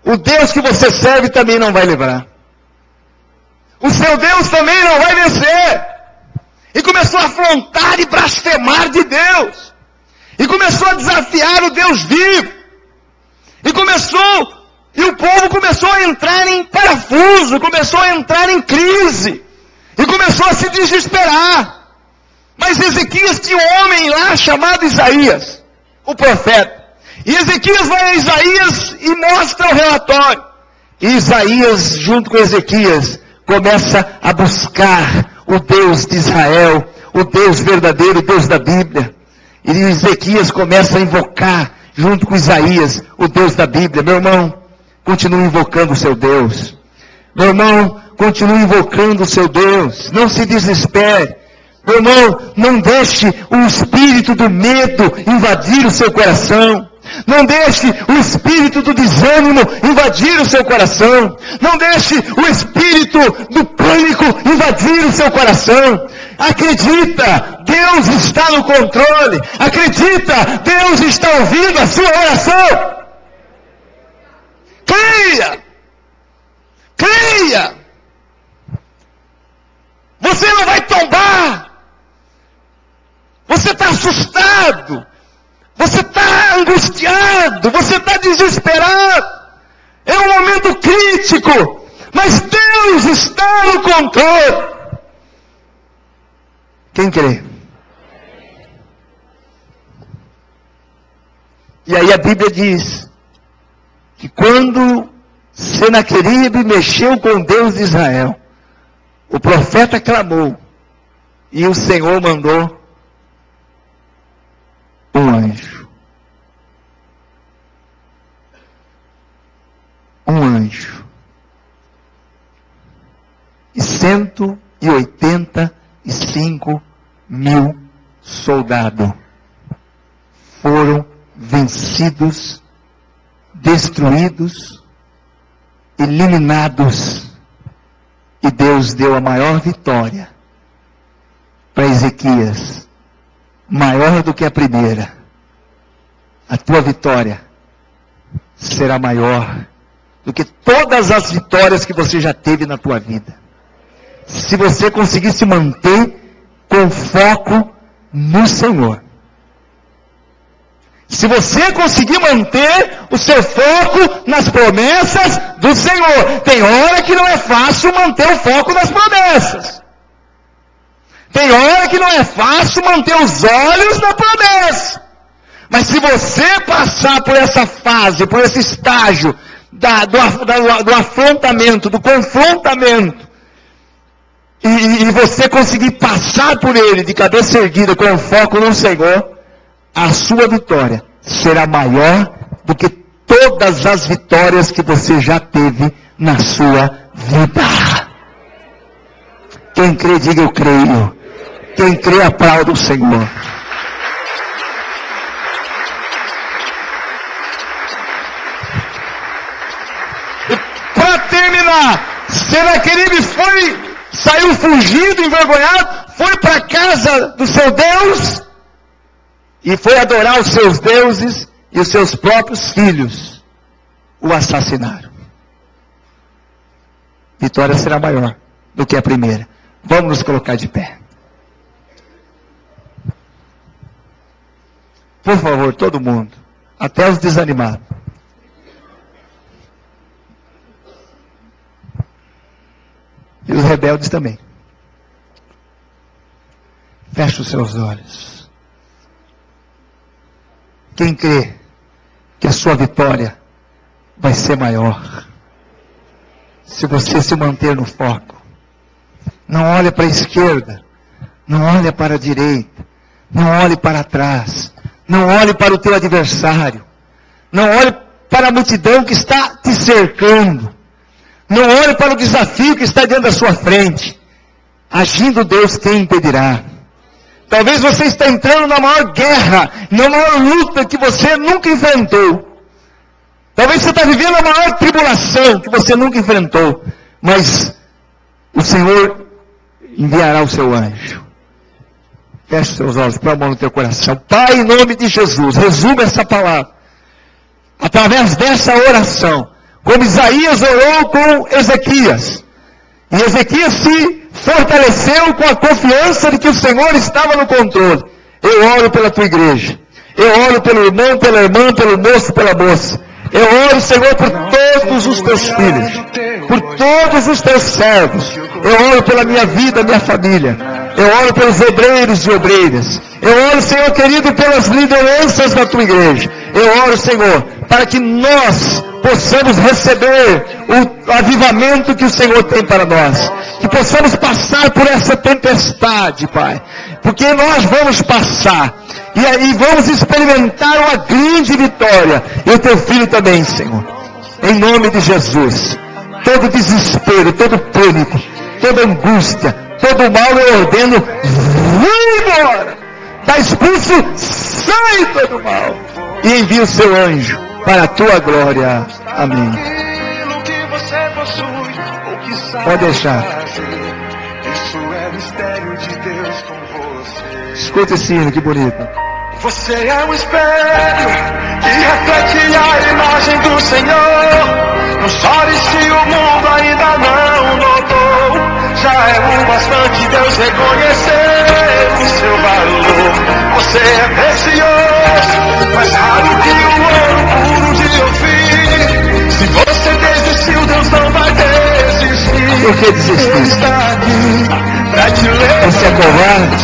o Deus que você serve também não vai livrar. O seu Deus também não vai vencer. E começou a afrontar e blasfemar de Deus. E começou a desafiar o Deus vivo. E o povo começou a entrar em parafuso, começou a entrar em crise. E começou a se desesperar. Mas Ezequias tinha um homem lá chamado Isaías, o profeta. E Ezequias vai a Isaías e mostra o relatório. E Isaías, junto com Ezequias, começa a buscar o Deus de Israel, o Deus verdadeiro, o Deus da Bíblia. E Ezequias começa a invocar, junto com Isaías, o Deus da Bíblia. Meu irmão, continue invocando o seu Deus. Meu irmão, continue invocando o seu Deus. Não se desespere. Meu irmão, não deixe o espírito do medo invadir o seu coração. Não deixe o espírito do desânimo invadir o seu coração. Não deixe o espírito do pânico invadir o seu coração. Acredita, Deus está no controle. Acredita, Deus está ouvindo a sua oração. Creia! Creia! Você não vai tombar. Você está assustado. Você está angustiado, você está desesperado. É um momento crítico, mas Deus está no controle. Quem crê? E aí a Bíblia diz que quando Senaqueribe mexeu com Deus de Israel, o profeta clamou e o Senhor mandou um anjo. Um anjo. E 185 mil soldados foram vencidos, destruídos, eliminados. E Deus deu a maior vitória para Ezequias, maior do que a primeira. A tua vitória será maior do que todas as vitórias que você já teve na tua vida. Se você conseguir se manter com foco no Senhor. Se você conseguir manter o seu foco nas promessas do Senhor. Tem hora que não é fácil manter o foco nas promessas. Tem hora que não é fácil manter os olhos na promessa. Mas se você passar por essa fase, por esse estágio do afrontamento, do confrontamento, e você conseguir passar por ele de cabeça erguida com foco no Senhor, a sua vitória será maior do que todas as vitórias que você já teve na sua vida. Quem crê, diga eu creio. Quem crê, aplauda o Senhor. Para terminar, Senaqueribe saiu fugindo, envergonhado, foi para a casa do seu Deus e foi adorar os seus deuses, e os seus próprios filhos o assassinaram. Vitória será maior do que a primeira. Vamos nos colocar de pé. Por favor, todo mundo, até os desanimados. E os rebeldes também. Feche os seus olhos. Quem crê que a sua vitória vai ser maior, se você se manter no foco, não olhe para a esquerda, não olhe para a direita, não olhe para trás, não olhe para o teu adversário, não olhe para a multidão que está te cercando, não olhe para o desafio que está diante da sua frente. Agindo Deus, quem impedirá? Talvez você está entrando na maior guerra, na maior luta que você nunca enfrentou. Talvez você está vivendo a maior tribulação que você nunca enfrentou. Mas o Senhor enviará o seu anjo. Feche seus olhos, põe a mão no teu coração. Pai, em nome de Jesus, resuma essa palavra. Através dessa oração, como Isaías orou com Ezequias. E Ezequias se fortaleceu com a confiança de que o Senhor estava no controle. Eu oro pela tua igreja. Eu oro pelo irmão, pela irmã, pelo moço, pela moça. Eu oro, Senhor, por todos os teus filhos, por todos os teus servos. Eu oro pela minha vida, minha família. Eu oro pelos obreiros e obreiras. Eu oro, Senhor querido, pelas lideranças da tua igreja. Eu oro, Senhor, para que nós possamos receber o avivamento que o Senhor tem para nós. Que possamos passar por essa tempestade, Pai. Porque nós vamos passar. E aí vamos experimentar uma grande vitória. E o teu filho também, Senhor. Em nome de Jesus. Todo desespero, todo pânico, toda angústia, todo mal eu ordeno, vai embora. Está expulso, sai todo mal. E envia o seu anjo para a tua glória. Amém. Pode deixar. Escuta esse hino, que bonito. Você é um espelho que reflete a imagem do Senhor. Não chore se o mundo ainda não notou. Já é o bastante Deus reconhecer o seu valor. Você é precioso, mais raro que o ouro puro de Ofir. Se você desistiu, Deus não vai desistir. Eu que desistir? Você é covarde?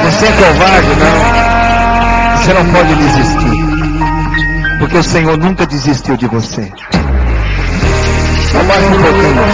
Você é covarde? Não. Você não pode desistir. Porque o Senhor nunca desistiu de você. Só mais um pouquinho.